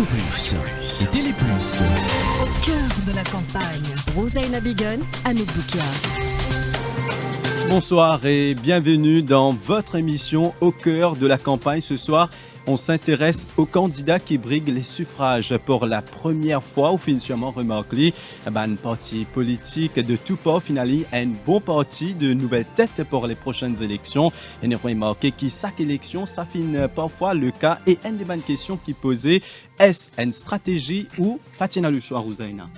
Radio Plus et Télé Plus. Au cœur de la campagne, Rosaina Bigon, Anouk Doukia. Bonsoir et bienvenue dans votre émission Au cœur de la campagne. Ce soir, on s'intéresse aux candidats qui briguent les suffrages pour la première fois. Au finalement remarqué, un parti politique de tout port finalement un bon parti de nouvelles têtes pour les prochaines élections. Et nous remarqué que chaque élection, ça finit parfois le cas. Et une des bonnes questions qui posait, est-ce une stratégie ou Patina le choix, Rosaina?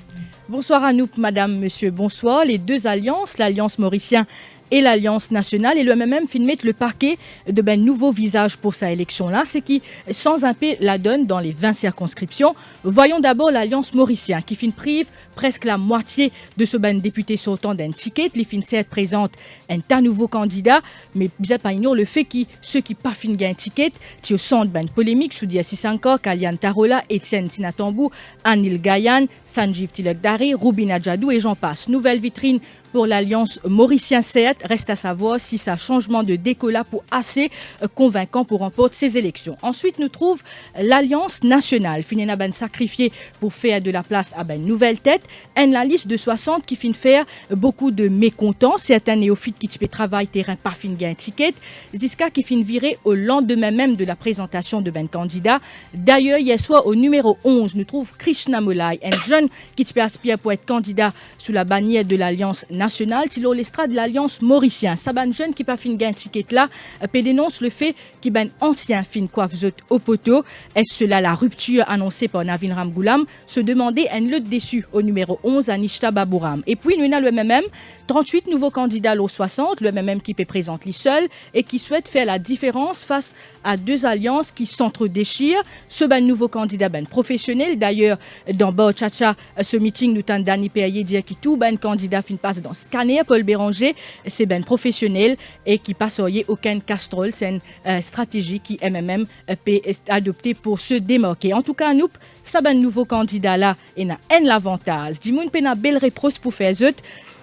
Bonsoir Anouk, madame, monsieur, bonsoir. Les deux alliances, l'Alliance Mauricien et l'Alliance nationale et le MMM fin mettre le parquet de nouveaux visages pour sa élection-là, c'est qui, sans un peu la donne dans les 20 circonscriptions. Voyons d'abord l'Alliance Mauricien qui fin prive presque la moitié de ce député sortant d'un ticket. Les fin présente un tas nouveau candidat, mais bizarre pas ignore le fait que ceux qui pas fin gain un ticket, qui au centre polémique sous Diassis encore, Kalian Tarola, Étienne Sinatambou, Anil Gayan, Sanjiv Tilakdari, Rubina Djadou et j'en passe. Nouvelle vitrine pour l'Alliance Mauricien-CET, reste à savoir si sa changement de décolla pour assez convaincant pour remporter ces élections. Ensuite, nous trouve l'Alliance nationale, finina sacrifié pour faire de la place à nouvelle tête, et la liste de 60 qui fin faire beaucoup de mécontents, certains néophytes qui typent travail terrain pas fin gain ticket, Ziska qui fin virer au lendemain même de la présentation de candidat. D'ailleurs, hier soir au numéro 11, nous trouve Krishna Molai, un jeune qui aspire pour être candidat sous la bannière de l'Alliance nationale, Tilo l'estrade de l'Alliance Mauricien. Saban jeune qui pas fin gain ticket là, dénonce le fait qu'il ancien fin coiffe au poteau. Est-ce cela la rupture annoncée par Navin Ramgoulam? Se demander un lot déçu au numéro 11 Anishta Babouram. Et puis nous avons le MMM, 38 nouveaux candidats au 60, le MMM qui peut présenter lui seul et qui souhaite faire la différence face à deux alliances qui s'entre-déchirent. Ce nouveau candidat professionnel, d'ailleurs dans Baochacha, ce meeting nous tente Dani Perrier dire que tout candidat fin passe dans scanner Paul Béranger, c'est professionnel et qui passe aucun castrol. C'est une stratégie qui MMM peut adopter pour se démarquer. En tout cas, nous, ça nouveau candidat là et a un l'avantage. Dimoun pena belle réponse pour faire zut,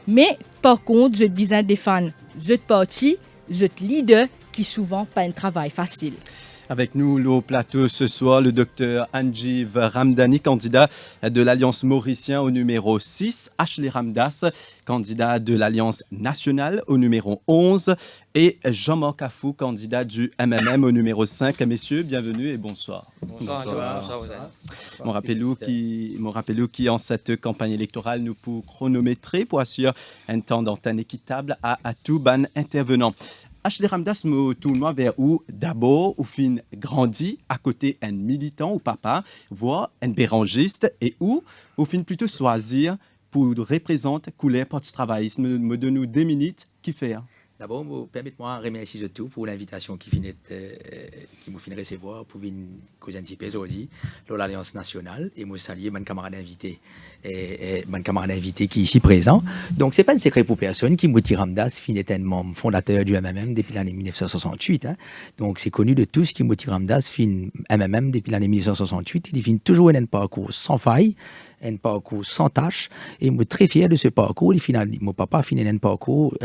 mais par contre, je besoin des fans, zut parti, zut leader qui souvent pas un travail facile. Avec nous, au plateau ce soir, le docteur Anjiv Ramdani, candidat de l'Alliance Mauricien au numéro 6, Ashley Ramdas, candidat de l'Alliance nationale au numéro 11 et Jean-Marc Afou, candidat du MMM au numéro 5. Messieurs, bienvenue et bonsoir. Bonsoir. Mon rappelez-vous qui en cette campagne électorale nous pour chronométrer pour assurer un temps d'antenne équitable à tout ban intervenant. Ashley Ramdas me tourne vers où d'abord où fin grandi à côté un militant ou papa, voire un bérangiste et où fin plutôt choisir pour représenter couleur parti travailliste. Me donne nous 2 minutes qui fait. D'abord, permettez-moi de remercier de tout pour l'invitation qui m'a fait recevoir pour venir causer un petit peu aujourd'hui dans l'Alliance nationale et me saluer mon camarade invité qui est ici présent. Donc c'est pas un secret pour personne qui Mouti Ramdas est un membre fondateur du MMM depuis l'année 1968. Donc c'est connu de tous qui Mouti Ramdas fin MMM depuis l'année 1968. Il finit toujours un parcours sans faille, un parcours sans tâche, et je suis très fier de ce parcours. Mon papa a fini un parcours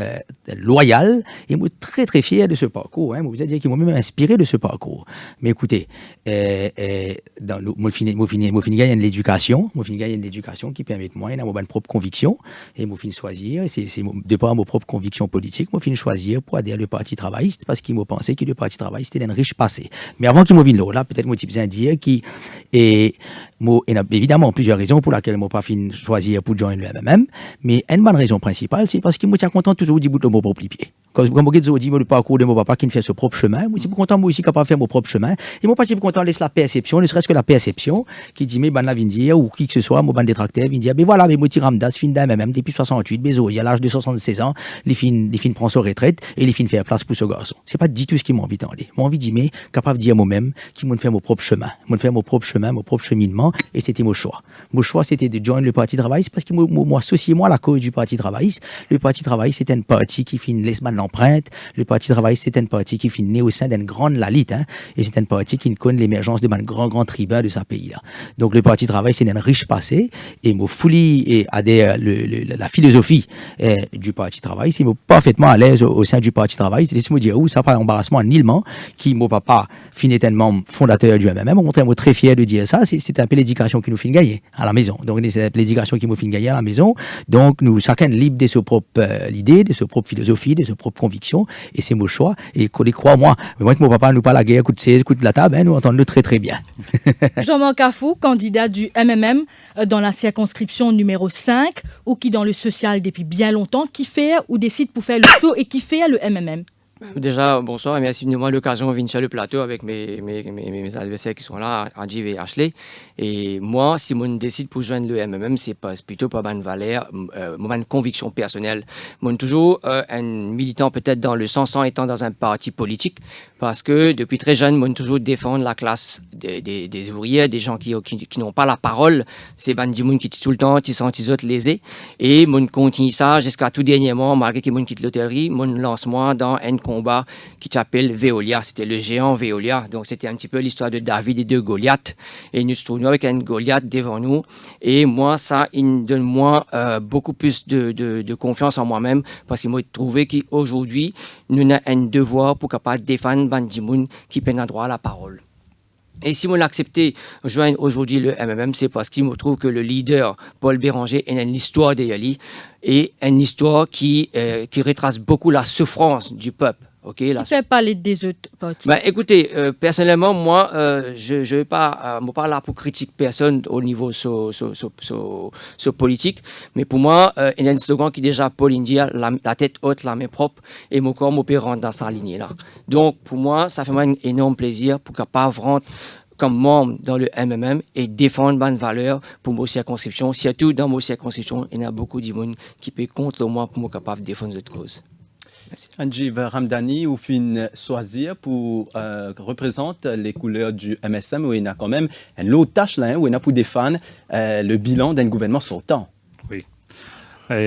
loyal, et je suis très très fier de ce parcours. Je vous ai dit qu'il m'a même inspiré de ce parcours. Mais écoutez, moi fini gagner l'éducation, qui permet de moi d'avoir une propre conviction, et moi fini choisir, c'est de par mes propres convictions politiques, moi fini choisir pour adhérer au Parti travailliste, parce qu'il m'a pensé que le Parti travailliste était un riche passé. Mais avant qu'il m'en vienne là, peut-être moi j'ai besoin de dire qu'il y a évidemment plusieurs raisons pour laquelle moi pas fini choisir pour joindre le MMM, mais une bonne raison principale, c'est parce que moi suis content toujours du bout de mon propre pied. Quand je dis le parcours de mon papa qui fait ce propre chemin, moi je suis content moi aussi capable de faire mon propre chemin, et moi pas si content laisse la perception, ne serait-ce que la perception qui dit mais la vient dire ou qui que ce soit, mon ban détracteur vient dire mais voilà, mais moi Ramdas fin d'un MMM depuis 68, Bézo, il a l'âge de 76 ans, les fins prend sa retraite et les fins faire place pour ce garçon. C'est pas du tout ce qui m'a envie d'en aller. Moi envie de dire mais capable de dire moi-même qui m'a fait mon propre chemin, mon propre cheminement gouvernement et c'était mon choix. Mon choix, c'était de joindre le Parti travailliste parce que moi associé moi à la cause du Parti travailliste. Le Parti travailliste, c'était un parti qui finit laissement de l'empreinte. Le Parti travailliste, c'était un parti qui finit né au sein d'une grande lalite, hein, et c'est un parti qui connaît l'émergence de un grand tribun de ce pays-là. Donc le Parti travail, c'est un riche passé et mon folie et adhère la philosophie du Parti travail, c'est parfaitement à l'aise au sein du Parti travail. Laissez-moi dire où ça pas embarrassement nullement qui mon papa finit tellement fondateur du MMM, on montre un mot très fier de dire ça, c'est un peu l'éducation qui nous fait gagner à la maison. Donc c'est l'éducation qui nous fait gagner à la maison. Donc nous chacun libre de ses propres idées, de ses propres philosophies, de ses propres convictions et c'est mon choix et qu'on les croit moi. Mais moi que mon papa nous parle la guerre, coup de 16, coup de la table, hein, nous entendons très très bien. Jean-Marc Afou, candidat du MMM dans la circonscription numéro 5 ou qui dans le social depuis bien longtemps, qui fait ou décide pour faire le saut et qui fait le MMM. Déjà, bonsoir et merci de nous donner l'occasion de venir sur le plateau avec mes adversaires qui sont là, Rajiv et Ashley. Et moi, si je décide pour joindre le MMM, c'est plutôt pas une valeur, une conviction personnelle. Je suis toujours un militant peut-être dans le sens en étant dans un parti politique parce que depuis très jeune, je suis toujours défendre la classe des ouvriers, des gens qui n'ont pas la parole. C'est des gens qui tout le temps, qui sont les autres lésés. Et je continue ça jusqu'à tout dernièrement, malgré que je quitte l'hôtellerie, je lance moi dans un combat qui s'appelle Veolia. C'était le géant Veolia. Donc, c'était un petit peu l'histoire de David et de Goliath. Et nous nous trouvons avec un Goliath devant nous. Et moi, ça, il me donne moi beaucoup plus de confiance en moi-même parce qu'il m'a trouvé qu'aujourd'hui, nous avons un devoir pour capable défendre Bandimoun qui peine à droit à la parole. Et si on a accepté de joindre aujourd'hui le MMM, c'est parce qu'il me trouve que le leader, Paul Béranger, a une histoire derrière lui et une histoire qui retrace beaucoup la souffrance du peuple. Okay, tu fais parler des autres partis. Ben, écoutez, personnellement, moi, je ne vais pas pas là pour critiquer personne au niveau politique, mais pour moi, il y a un slogan qui est déjà Paul India, la tête haute, la main propre, et mon corps m'opérant dans sa lignée là. Donc, pour moi, ça fait un énorme plaisir pour capable rentrer comme membre dans le MMM et défendre bonnes valeurs pour ma circonscription. Surtout dans ma circonscription, il y a beaucoup de monde qui peut contre moi pour me capable de défendre cette cause. Anjiv Ramdani, ou fin choisir pour représenter les couleurs du MSM, où il y a quand même une autre tâche là, où il y a pour défendre le bilan d'un gouvernement sortant. Oui.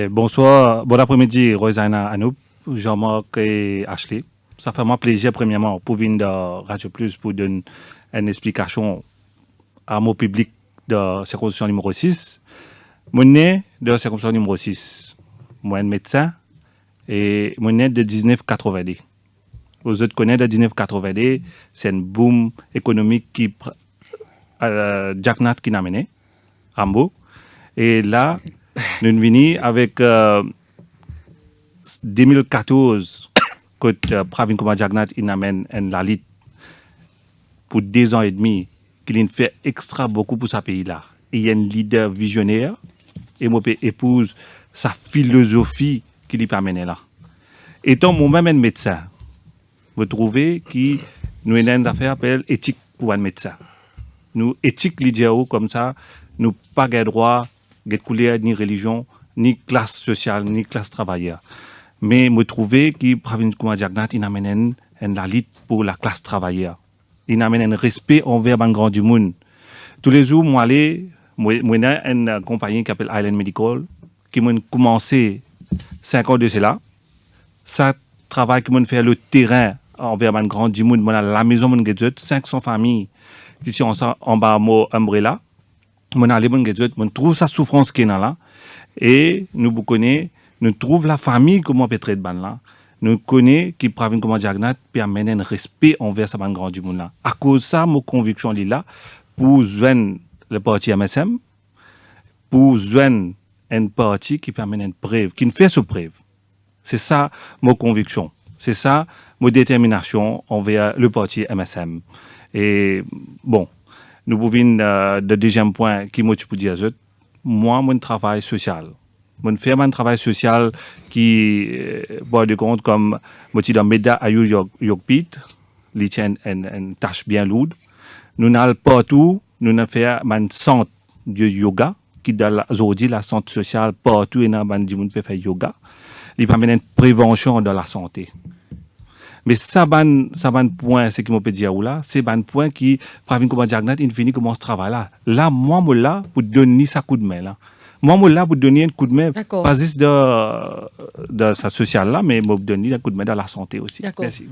Bonsoir, bon après-midi, Rosaina Anoup, Jean-Marc et Ashley. Ça fait moi plaisir, premièrement, pour venir de Radio Plus pour donner une explication à mon public de circonscription numéro 6. Mon né de circonscription numéro 6, moi, un médecin. Et mon net de 1980. Vous autres connaissez de 1980, c'est un boom économique qui Jack Nat qui n'a mené, Rambo. Et là, nous venons avec 2014, quand Pravin Kumar Jagnat amène la lutte pour 2 ans et demi, qu'il fait extra beaucoup pour ce pays-là. Il y a un leader visionnaire et mon épouse sa philosophie qui lui permet là. Étant moi-même un médecin, vous trouvez que nous avons une affaire appelle éthique pour un médecin. Nous, éthique, l'idéal comme ça, nous pas de droit, de couleur, ni religion, ni classe sociale, ni classe travailleur. Mais vous trouvez que Pravin Kumar Jagnat, il amène la lutte pour la classe travailleur. Il amène un respect envers un grand du monde. Tous les jours, moi, j'ai une compagnie qui s'appelle Island Medical, qui m'a commencé 5 ans de cela. Ça travaille qui m'a fait le terrain envers un grand du monde. La maison, mon 500 familles qui sont en bas de Umbrella. On trouve sa souffrance qui est là. Et nous connaissons, nous trouvons la famille comment peut traiter là. Nous connaissons qui Pravin Kumar Jagnat permet un respect envers ce grand du monde là. À cause de ça, ma conviction est là pour joindre le parti MSM, pour joindre un parti qui permet une preuve, qui ne fait sous preuve. C'est ça ma conviction. C'est ça ma détermination envers le parti MSM. Et bon, nous pouvons le deuxième point qui m'a pour dire, moi, mon travail social. Mon faire un travail social qui, boit de compte comme, moi, dans Meda Ayur Yogpit, qui tient une tâche bien lourde. Nous n'allons partout, nous n'avons fait un centre de yoga, qui aujourd'hui la santé sociale partout et dans le monde peut faire yoga. Il permet une prévention de la santé. Mais ça ban point, c'est qui m'a peut dire là, c'est ban point qui, Pravin Kumar Jagannath, il finit comment ce travail là. Là, moi, je là pour donner ça coup de main là. Moi, je là pour donner un coup de main, D'accord. pas juste de sa sociale là, mais je donner un coup de main dans la santé aussi. D'accord. Merci.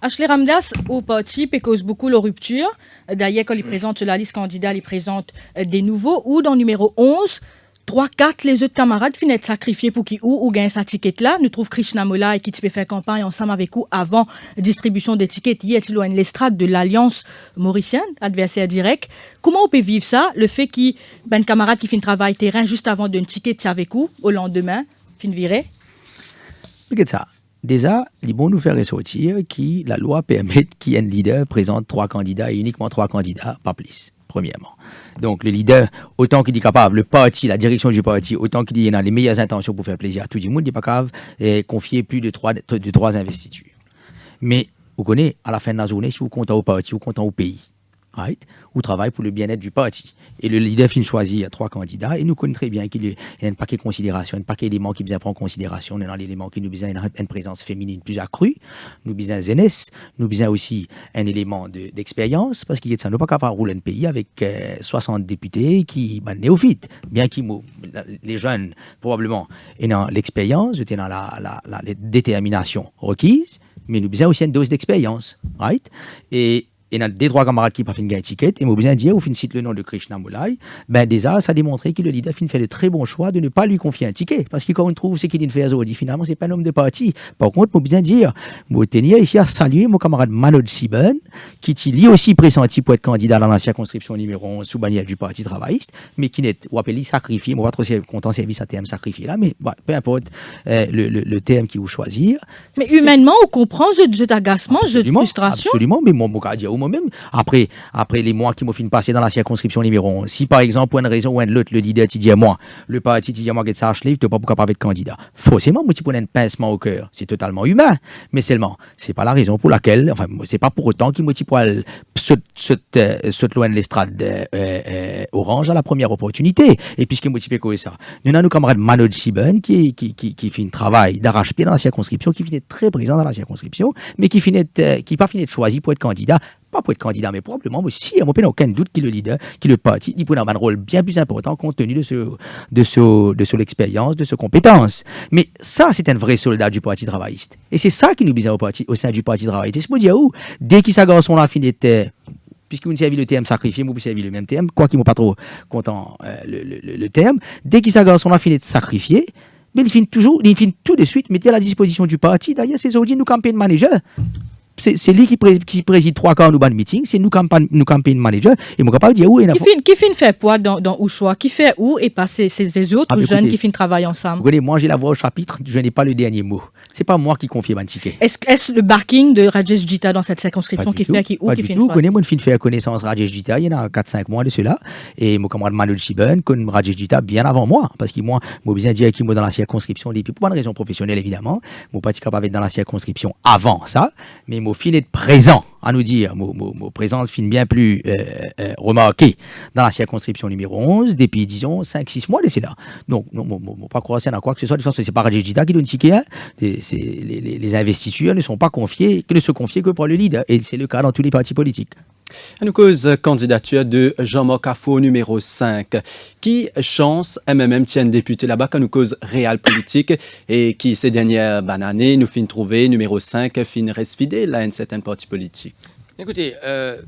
Ashley Ramdas, au parti, cause beaucoup la rupture. D'ailleurs, quand il présente sur la liste candidat, il présente des nouveaux. Ou dans le numéro 11, 3-4, les autres camarades finissent sacrifiés pour qui ou gagnent sa ticket là. Nous trouvons Krishna Mola et qui peut faire campagne ensemble avec vous avant distribution des tickets. Il est loin l'estrade de l'Alliance mauricienne, adversaire direct. Comment on peut vivre ça? Le fait qu'il y a un camarade qui fait un travail terrain juste avant d'un ticket avec vous, au lendemain, fin viré. Regarde ça. Déjà, ils vont nous faire ressortir que la loi permet qu'un leader présente 3 candidats et uniquement 3 candidats, pas plus, premièrement. Donc, le leader, autant qu'il est capable, le parti, la direction du parti, autant qu'il a les meilleures intentions pour faire plaisir à tout le monde, il n'est pas capable de confier plus de 3 investitures. Mais, vous connaissez, à la fin de la journée, si vous comptez au parti, vous comptez au pays. Right? Ou travaille pour le bien-être du parti. Et le leader finit choisir 3 candidats et nous connaissons très bien qu'il y a un paquet de considérations, un paquet d'éléments qui besoin prendre en considération. On est dans l'élément qui nous besoin une présence féminine plus accrue, nous besoin jeunesse, nous besoin aussi un élément d'expérience parce qu'il y a ça, nous pas capable de rouler un pays avec 60 députés qui néophytes, bien qu'ils les jeunes probablement aient dans l'expérience, étaient dans la détermination requise, mais nous besoin aussi une dose d'expérience, right? Et dans des 3 camarades qui n'ont pas fait une ticket, et moi besoin de dire, ou fin cite le nom de Krishna Moulay, ben déjà, ça a démontré que le leader fin fait le très bon choix de ne pas lui confier un ticket. Parce qu'on trouve ce qu'il fait à Zodi, finalement, c'est pas un homme de parti. Par contre, moi besoin de dire, moi tenir ici à saluer mon camarade Manoj Siben, qui lui aussi pressenti pour être candidat dans la circonscription numéro 11 sous bannière du Parti travailliste, mais qui n'est, ou appelé sacrifié, moi pas trop content service à terme sacrifié là, mais bon, peu importe le terme qu'il vous choisir. Mais humainement, on comprend cet agacement, cette frustration. Absolument, mais moi, je dire, moi-même, après les mois qui m'ont fait passer dans la circonscription numéro 11, si par exemple, pour une raison ou une autre, le leader dit à moi, le parti dit à moi que ça tu n'es pas capable d'être candidat. Forcément, moi, tu prends un pincement au cœur. C'est totalement humain. Mais seulement, c'est pas la raison pour laquelle, enfin, c'est pas pour autant qu'il me dit pour saute loin de l'estrade orange à la première opportunité. Et puisqu'il me dit que ça, nous avons nos camarades Manoj Siben qui fait un travail d'arrache-pied dans la circonscription, qui finit très présent dans la circonscription, mais qui pas fini de choisir pour être candidat. Pas pour être candidat, mais probablement aussi, il n'y a aucun doute qu'il le leader, qu'il le parti, il peut avoir un rôle bien plus important compte tenu de son expérience, de ses compétences. Mais ça, c'est un vrai soldat du Parti travailliste. Et c'est ça qui nous besoin au sein du Parti travailliste. Et c'est pour dire où, dès qu'il s'agit son là, puisque vous savez le terme sacrifié, vous savez le même terme, quoi qu'il ne pas trop content le terme, dès qu'il s'agit son là, finit de sacrifier, mais il finit tout de suite, mettre à la disposition du parti. D'ailleurs, c'est aujourd'hui nous campagne manager. C'est lui qui préside 3 quarts de meeting, c'est nous campagne manager, et mon capable dire où il qui fait fait quoi dans où choix, qui fait où et pas ces autres jeunes qui finissent travailler ensemble. Vous voyez, moi j'ai la voix au chapitre, je n'ai pas le dernier mot. C'est pas moi qui confie mon ticket. Est-ce le backing de Rajesh Jita dans cette circonscription qui fait qui fait une chose? Moi je faire connaissance Rajesh Jita, il y en a 4-5 mois de cela, et mon camarade Manoj Siben connaît Rajesh Jita bien avant moi, parce que moi besoin dire qu'il est dans la circonscription depuis pour une raison professionnelle évidemment, mon pas capable d'être dans la circonscription avant ça, mais mon fin être présent, à nous dire, mon présence fin bien plus remarquée dans la circonscription numéro 11 depuis, disons, 5-6 mois de cela. Donc, non, pas croire à quoi que ce soit, de toute façon, c'est pas Rajesh Jita qui donne ticket, hein. Les investitures ne sont pas confiées, que ne se confier que par le leader, et c'est le cas dans tous les partis politiques. À nous cause candidature de Jean-Marc Afo numéro 5. Qui chance MMM tient député là-bas quand nous cause réel politique et qui ces dernières années nous fin trouver numéro 5 fin reste fidèle à un certain parti politique. Écoutez,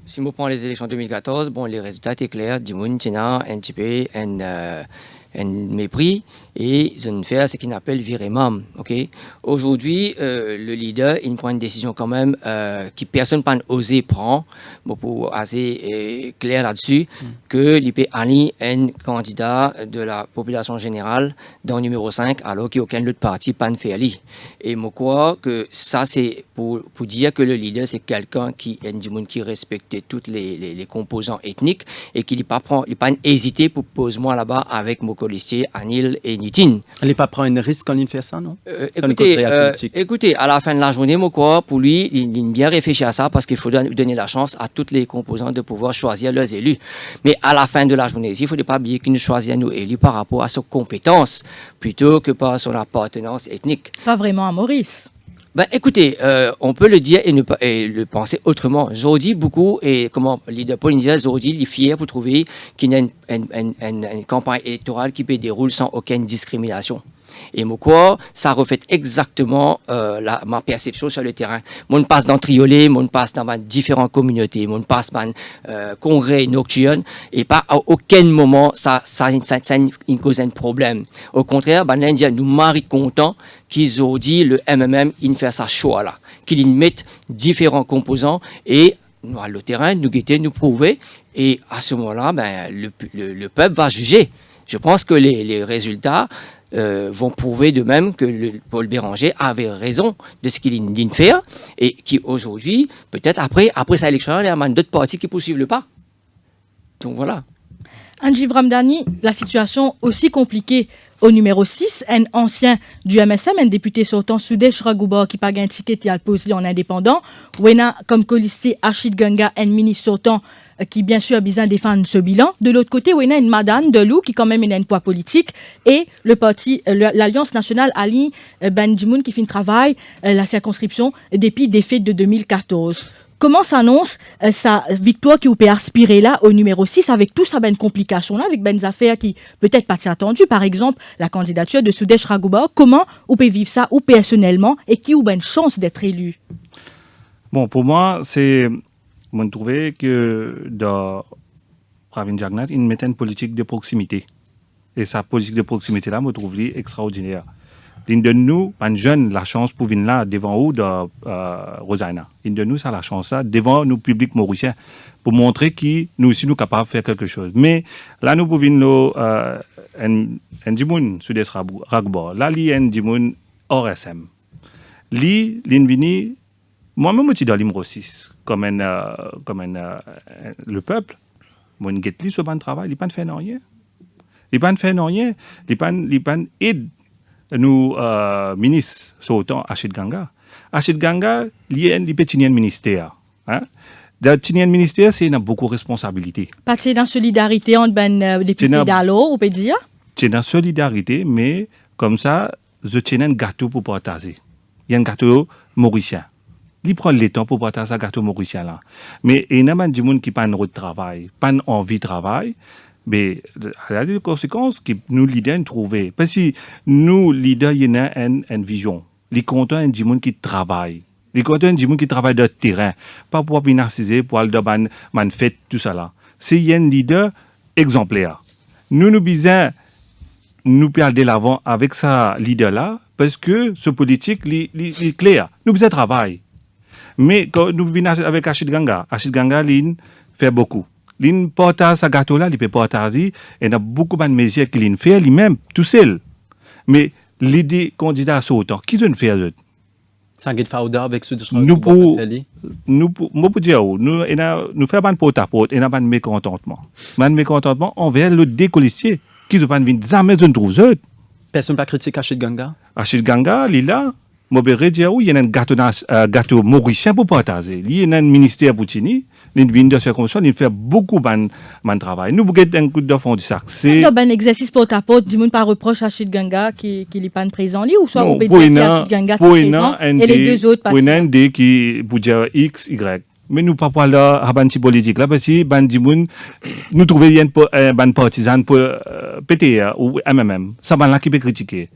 si on prend les élections 2014, bon, les résultats étaient clairs. Dimoun, Tina, NTP, un mépris et ils ont fait ce qu'ils appellent virer mam. Okay? Aujourd'hui, le leader, il prend une décision quand même que personne n'a osé prendre, bon, pour assez clair là-dessus, que l'IP Ali est un candidat de la population générale dans le numéro 5, alors qu'il n'y a aucun autre parti pas fait Ali. Et moi, crois que ça, c'est pour dire que le leader, c'est quelqu'un qui est un qui respecte toutes les composants ethniques et qui n'a pas hésité pour poser moi là-bas avec mon colistier Anil et Nitin. Elle n'est pas prendre un risque quand il fait ça, non? Écoutez, à la fin de la journée, moi, quoi, pour lui, il bien réfléchi à ça parce qu'il faut donner la chance à toutes les composants de pouvoir choisir leurs élus. Mais à la fin de la journée, il ne faut pas oublier qu'ils choisissent nos élus par rapport à ses compétences plutôt que par son appartenance ethnique. Pas vraiment à Maurice. Ben, écoutez, on peut le dire et le penser autrement. Aujourd'hui, beaucoup, et comment le leader polynésien, aujourd'hui, il est fier pour trouver qu'il y a une campagne électorale qui se déroule sans aucune discrimination. Et moi, ça reflète exactement ma perception sur le terrain. Mon passe dans Triolet, mon passe dans différentes communautés, mon passe dans congrès nocturne, et pas à aucun moment ça cause un problème. Au contraire, l'Indien nous marie content qu'ils ont dit le MMM, il fait sa choix là, qu'ils mettent différents composants et le terrain, nous guetter, nous prouver, et à ce moment-là, le peuple va juger. Je pense que les résultats vont prouver de même que Paul Béranger avait raison de ce qu'il vient de faire et qui aujourd'hui, peut-être après sa élection, il y a d'autres partis qui poursuivent le pas. Donc voilà. Angie Vramdani, la situation aussi compliquée au numéro 6, un ancien du MSM, un député sortant Sudesh Raghubar qui pague un ticket qui a posé en indépendant. Wena comme colistier Achid Ganga, un ministre sortant qui bien sûr a besoin de défendre ce bilan. De l'autre côté, on a une Madame Delou qui quand même a un poids politique et le parti, l'Alliance nationale Ali Ben Jimoun qui fait un travail, la circonscription depuis des fêtes de 2014. Comment s'annonce sa victoire qui vous peut aspirer là au numéro 6 avec tout ça, ben complication là, avec ben affaires qui peut-être pas attendu, par exemple la candidature de Sudesh Raghubar. Comment vous pouvez vivre ça ou personnellement et qui vous ben chance d'être élu? Bon, pour moi, c'est je trouvais que dans Pravin Jagnat, il mettait une politique de proximité. Et sa politique de proximité-là, je trouve extraordinaire. Il donne nous, un jeune, la chance pour venir là devant vous de Rosaina. Il donne nous ça la chance là devant nous public mauricien pour montrer que nous aussi nous capables de faire quelque chose. Mais là nous pouvons nous un dimoun sur des Raghubar. Là il y a un dimoun hors SM. Li l'invini moi-même je suis dans le numéro 6 comme le peuple. Mon guetli sur ban travail, il pas fait rien. Il pas fait rien. Il pas aide nous ministre sautant Achid Ganga. Achid Ganga, il y a un petit ministère. Hein? Dans le ministère, c'est beaucoup de responsabilités. Pas de dans solidarité entre les députés d'alors, on peut dire? C'est dans solidarité, mais comme ça, je tiens un gâteau pour partager. Il y a un gâteau mauricien. Il prend le temps pour partager ce gâteau mauricien là. Mais il y a des gens qui n'ont pas de travail, pas envie de travail. Mais il y a des conséquences que nous, leaders, trouver. Parce que nous, leaders, il y a une vision. Les contents, il y a des gens qui travaillent. Les contents, il y a des gens qui travaillent dans le terrain. Pas pour venir narciser, pour aller dans une fête, tout ça là. C'est un leader exemplaire. Nous, nous besoin nous aller de l'avant avec ce leader-là, parce que ce politique, il est clair. Nous besoin de travail. Mais quand nous venons avec Achid Ganga, il fait beaucoup. Il porte ce gâteau-là, il peut partager, et il y a beaucoup de mesures qu'il fait lui-même, tout seul. Mais l'idée candidat sautant, qui doit faire d'autre? Sanguit Fauda avec ce nous pour dire, nous faisons un porte-à-porte et nous avons un mécontentement. Un mécontentement envers le décolissier, qui ne doit pas venir jamais de trouver d'autre. Personne pas critique Achid Ganga? Achid Ganga, il est là. Je vais dire, il y a un gâteau mauricien pour partager. Il y a un ministère pour Tini. Il vient de circonstance, il fait beaucoup de travail. Nous avons un coup de fond du sac. C'est un exercice porte-à-porte, du monde pas reproche à Achid Ganga qui n'est pas présent, ou soit on peut dire qu'Achid Ganga est présent et les deux autres partis. Pour un des qui pour dire X, Y. Mais nous ne pouvons pas parler à banti politique là parce que banti moun nous trouvons un ban partisan pour PTA ou MMM. Ça ban là qui peut critiquer.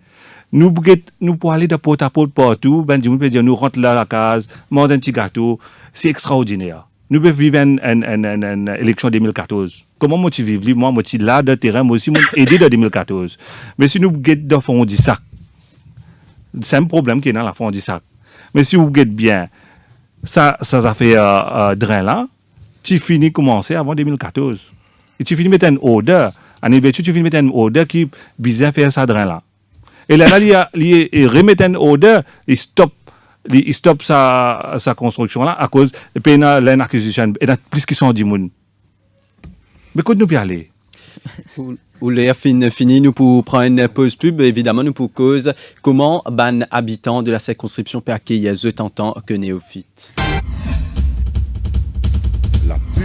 Nous pouvons aller de porte à porte partout, banti moun peut dire nous rentre là à la case, mange un petit gâteau, c'est extraordinaire. Nous pouvons vivre une élection 2014. Comment moi tu vis? Moi je suis là de terrain, moi aussi moi aidé dans 2014. Mais si nous guettons dans fond du sac, c'est un problème qui est dans la fond du sac. Mais si vous guettez bien ça fait drain là, tu finis commencer avant 2014. Et tu finis mettre un order. En Ibétu, tu finis mettre un order qui bizarre faire ça drain là. Et là, il remet un order, il stoppe sa construction là à cause de une acquisition. Et il y a plus qui sont 10 personnes. Mais quand nous pouvons aller? Ou l'air fini, nous pour prendre une pause pub, évidemment, nous pour cause comment ban habitants de la circonscription peut accueillir en tant que néophyte. La pub.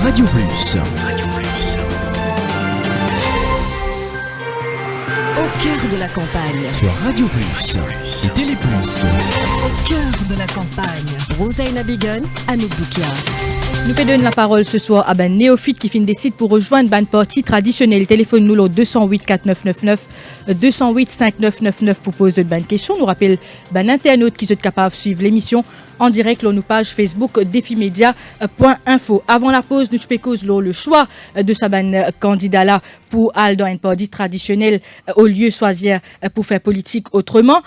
Radio Plus. Au cœur de la campagne. Sur Radio Plus et Télé Plus. Au cœur de la campagne. Rosaina Bigun, Anouk Doukia. Nous donnons la parole ce soir à ben néophyte qui décide pour rejoindre ben parti traditionnel. Téléphone nous au 208 4999 208 5999 pour poser ben question. Nous rappelle ben internaute qui sont capable de suivre l'émission en direct sur nos pages Facebook défimedia.info. Avant la pause, nous faisons le choix de sa ben candidat là pour aller dans un parti traditionnel au lieu choisir pour faire politique autrement.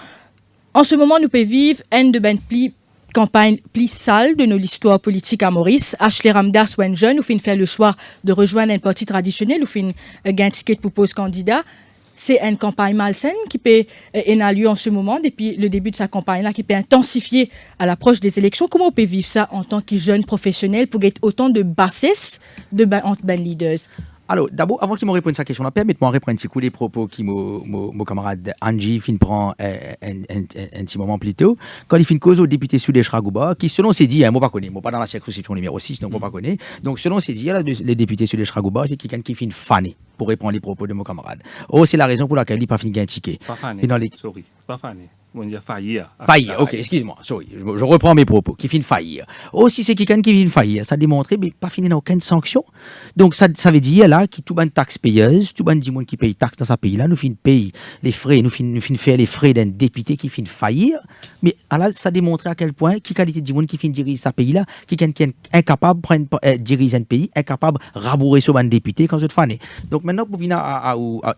En ce moment, nous pouvons vivre un de ben pli campagne plus sale de notre histoire politique à Maurice. Ashley Ramdas ou un jeune, ou fin faire le choix de rejoindre un parti traditionnel, ou fin gagner un ticket pour poser candidat. C'est une campagne malsaine qui peut avoir lieu en ce moment, depuis le début de sa campagne-là, qui peut intensifier à l'approche des élections. Comment on peut vivre ça en tant que jeune professionnel pour gagner autant de bassesse entre ben leaders? Alors, d'abord, avant qu'il me réponde à cette question-là, permettez-moi de répondre un petit coup les propos qui mon camarade Angie prend un petit moment plus tôt, quand il fait une cause au député Soudé Chragouba, qui, selon ses dires, moi pas connais, moi pas dans la circonscription numéro 6, donc moi pas connais. Donc, selon ses dires, le député Soudé Chragouba, c'est quelqu'un qui fait une fanée pour répondre les propos de mon camarade. Oh, c'est la raison pour laquelle il n'a pas fini un ticket. Pas fané. Sorry, pas fané. On dit faillir. Faillir, ok, excuse-moi, sorry, je reprends mes propos, qui finit faillir. Oh, si c'est quelqu'un qui vient faillir, ça démontre, mais pas fini dans aucune sanction. Donc, ça veut dire, là, que tout le monde taxe payeuse, tout le monde qui paye taxe dans ce pays-là, nous finissons payer les frais, nous finissons faire les frais d'un député qui finit faillir. Mais, là, ça démontre à quel point, qui qualité du monde qui finit diriger ce pays-là, qui est incapable de diriger un pays, incapable de rabourer sur un député quand c'est fané. Donc, maintenant, pour venir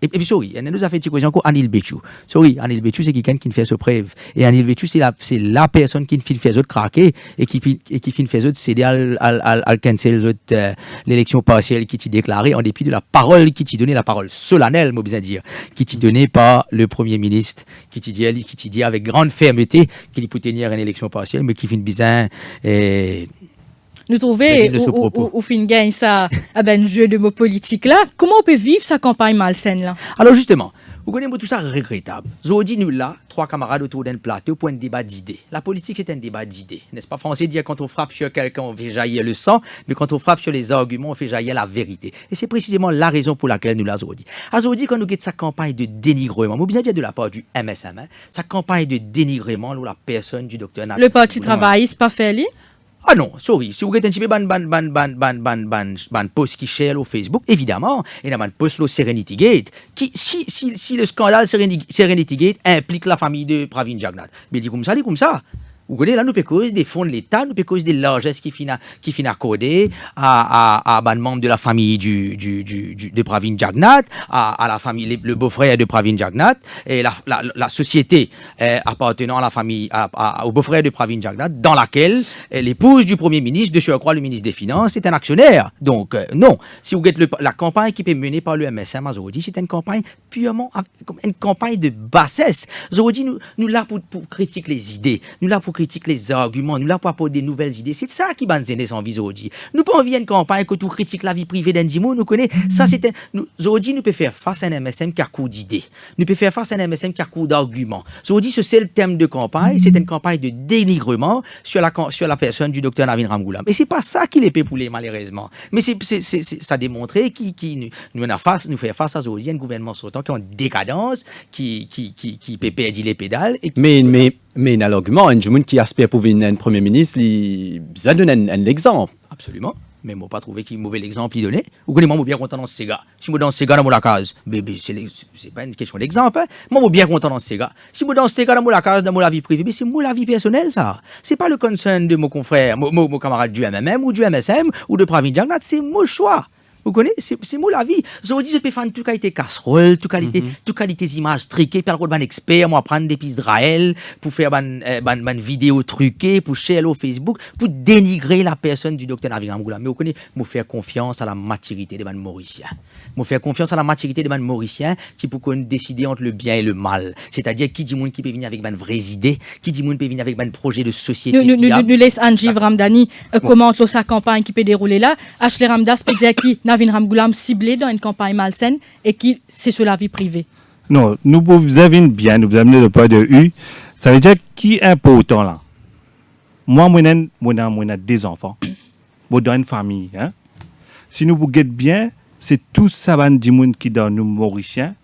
et puis, sorry, il nous a fait une petite question encore, Anil Béchou. Sorry, Anil Béchou, c'est quelqu'un qui ne fait ce preuve. Et Anil Béchou, c'est la personne qui fait les autres craquer et qui fait les autres céder à cancel l'élection partielle qui t'y déclarée en dépit de la parole qui t'y donnait, la parole solennelle, moi bien dire, qui t'y donnée par le Premier ministre, qui t'y dit avec grande fermeté qu'il peut tenir une élection partielle, mais qui fait une bizarre. Nous trouvons ou fin gagne ça à ben jeu de mots politique là. Comment on peut vivre sa campagne malsaine là? Alors justement, vous connaissez tout ça regrettable. Aujourd'hui, nous là, trois camarades autour d'un plateau pour un débat d'idées. La politique, c'est un débat d'idées. N'est-ce pas français dire quand on frappe sur quelqu'un, on fait jaillir le sang, mais quand on frappe sur les arguments, on fait jaillir la vérité. Et c'est précisément la raison pour laquelle nous là aujourd'hui. Aujourd'hui, quand nous guettons sa campagne de dénigrement, vous bien dire de la part du MSM, sa campagne de dénigrement, la personne du docteur Nabil. Le parti travailliste pas fait lui? Ah non, sorry, si vous regardez un petit peu ban post qui share au Facebook, évidemment, il y a un post au Serenity Gate, qui, si le scandale Serenity Gate implique la famille de Pravin Jagnat, mais dit comme ça. Vous connaissez, là, nous pouvons causer des fonds de l'État, nous pouvons causer des largesses qui finissent accordées à membre de la famille de Pravin Jagnat, à la famille, le beau-frère de Pravin Jagnat, et la société appartenant à la famille, au beau-frère de Pravin Jagnat, dans laquelle l'épouse du Premier ministre, de surcroît le ministre des Finances, est un actionnaire. Donc, non. Si vous regardez la campagne qui est menée par le MSM à Zorodi, c'est une campagne purement, une campagne de bassesse. Zorodi, nous là pour critiquer les idées, nous là pour critiquer les arguments, nous là pour apporter des nouvelles idées. C'est ça qui banzene sans vie Zorodi. Nous pas envie une campagne que tout critique la vie privée d'un dimo, nous connaît. Ça c'est Zorodi, nous peut faire face à un MSM qui a coup d'idées. Nous peut faire face à un MSM qui a coup d'arguments. Zorodi, c'est le thème de campagne, c'est une campagne de dénigrement sur la personne du docteur Navin Ramgoolam. Et c'est pas ça qui les peut pouler malheureusement. Mais ça démontrait qui nous fait face à Zorodi, un gouvernement sortant qui est en décadence, qui peut perdre les pédales. Mais un argument, un monde qui aspire pour devenir un Premier ministre, ça donne un exemple. Absolument. Mais moi, pas trouvé qu'il mauvais l'exemple il donnait. Vous connaissez, moi, bien content dans ce gars. Si moi, dans ce gars, dans mon case, bébé, c'est pas une question d'exemple, hein. Moi, bien content dans ce gars. Si moi, dans ce gars, dans mon case, dans mon vie privée, c'est moi la vie personnelle, ça. C'est pas le concern de mon confrère, mon camarade du MMM ou du MSM ou de Pravin Jagnat, c'est mon choix. Vous connaissez, c'est moi la vie. Aujourd'hui, je peux faire toute qualité casserole, toute qualité images truquées, puis alors, expert, moi, prendre des pistes d'Israël, pour faire ban vidéo truquée, pour share au Facebook, pour dénigrer la personne du docteur Navin Ramgoolam. Mais vous connaissez, moi, faire confiance à la maturité des ban Mauriciens. Moi, faire confiance à la maturité des ban Mauriciens, qui pour qu'on décider entre le bien et le mal. C'est-à-dire, qui dit monde qui peut venir avec ban vraies idées, qui dit monde peut venir avec ban projet de société. Nous laisse Angie Ramdani commenter sa campagne qui peut dérouler là. Ashley Ramdas peut dire qui Navin Ramgoolam ciblé dans une campagne malsaine et qui c'est sur la vie privée. Non, nous vous avez bien, nous vous amenez le pas de U. Ça veut dire qui est important là. Moi, j'ai des enfants. Moi, dans une famille. Hein? si nous vous guettons bien, c'est tout ça du monde qui dans nous Mauriciens,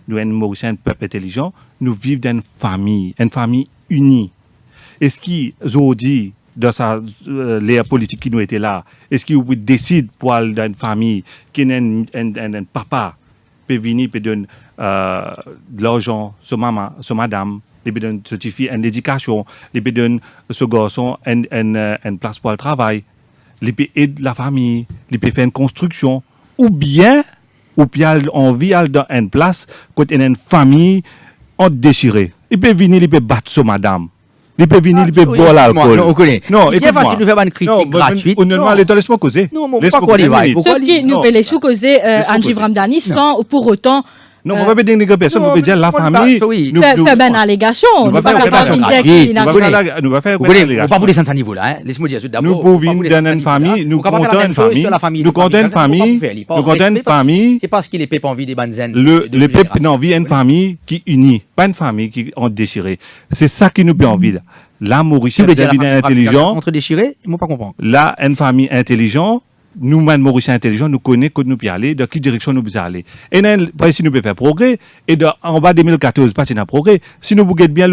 nous sommes Mauriciens, un peuple intelligent, nous vivons dans une famille unie. Est-ce qu'ils ont dit dans l'ère politique qui nous était là, est-ce qu'ils décident pour aller dans une famille qui a un papa peut venir peut donner de l'argent sur maman, sur madame, il peut donner cette fille une éducation, il peut donner ce garçon une place pour le travail, il peut aider la famille, il peut faire une construction, ou bien on vit dans une place quand il y a une famille on déchirée. Il peut venir, il peut battre sur madame. Il peut venir, il peut boire l'alcool. Non, on connaît. Non, il est facile de faire une critique gratuite. Non, laisse-moi causer. Non, mais pas quoi, Sauf que nous pouvons les sous-causer Angie Vramdani sans pour autant. Non, on ne peut pas dire que personne, on peut dire la famille. Nous faire une allégation. Nous Nous va faire une on pas pour descendre à ce niveau-là. Laisse-moi dire d'abord. Nous pouvons vivre dans une famille, nous comptons une famille, nous comptons une famille, nous comptons une famille. C'est parce qu'il est envie des banzen. Le peuple n'a envie d'une famille qui unit, pas une famille qui ont déchiré. C'est ça qui nous peut envie. Là, Mauricien devient intelligent. Entre déchirés, ils ne pas comprendre. Là, une famille intelligente. Nous, Mauriciens intelligents, nous connaissons que nous pouvons aller, dans quelle direction nous pouvons aller. Et si nous pouvons faire progrès, et en bas 2014, pas de progrès, si nous voulons bien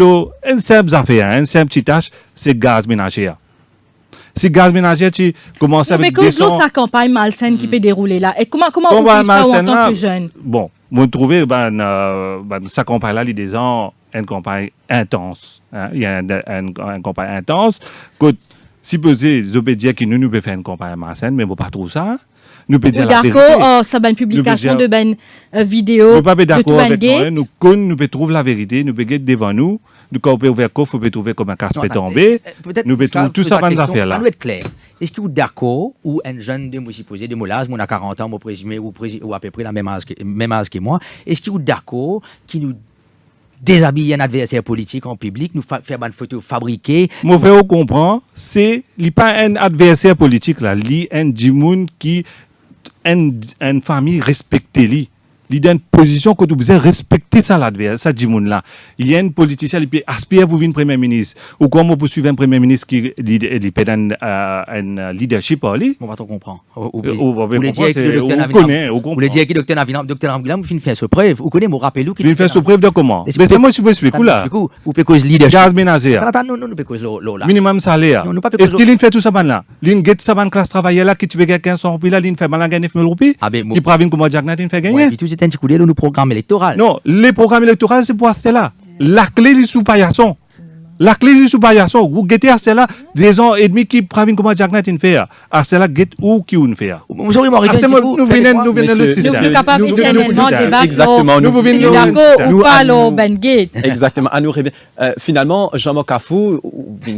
une simple affaire, une simple petite tâche, c'est gaz ménager. Si gaz ménager, tu commences avec des... Mais que l'autre, sa campagne malsaine qui peut dérouler là, et comment vous faites ça en tant que jeune? Bon, vous trouvez, sa campagne là, il y a des ans, une campagne intense. Il y a une campagne intense, si vous pouvez dire que nous pouvons faire une campagne malsaine, mais vous ne pas trouver ça. Nous pouvons dire la vérité. Ça va une publication de ben vidéo. Nous ne pouvons pas d'accord avec nous. Nous pouvons trouver la vérité. Nous pouvons être devant nous. Nous pouvons ouvrir le coffre, nous pouvons trouver comme un casse peut tomber. Nous pouvons trouver tout ça dans les affaires là. Nous être clair. Est-ce que vous êtes d'accord ou un jeune de moi supposé de moi là, moi a 40 ans, moi présumé ou à peu près la même âge que moi. Est-ce que vous êtes d'accord qui nous déshabiller un adversaire politique en public, nous faire une photo fabriquée. Moi, je comprends, c'est pas un adversaire politique là, c'est un djimoun qui une famille respectée. Il y a une position que vous devez respecter ça l'adversaire, ça djimoun là. Il y a une politicien qui aspire pour devenir premier ministre ou comment pour suivre un premier ministre qui peut un leadership à lui. On va tout comprendre. Vous voulez dire que le docteur Navilam vous fait ce preuve, vous connaissez mon rappel qui fait ce preuve de comment? Mais c'est moi qui peux expliquer là. Vous pouvez cause leadership. Gaz ménager. Non, nous peut cause là. Minimum salaire. Est-ce qu'il fait tout ça là? Il get ça ban classe travailleur là qui tu veut quelqu'un sans puis là, il fait mal gagner 9 000 roupies. Qui pravine comme Jagnat il fait gagner. C'est un petit coup de programme électoral. Non, les programmes électoraux, c'est pour rester là. La clé du sous-paillasson. La clé du sous-paillasson. Vous guettez à cela, 2 ans et demi qui pravine comme Jagnat il fait. À cela, guette où qui on fait. Vous aurez marqué nous venons le système. Nous sommes capables d'éternellement débattre. Exactement. Nous venons d'accord ou pas au Ben Gate. Exactement. À nous finalement, Jean-Marc Cafou,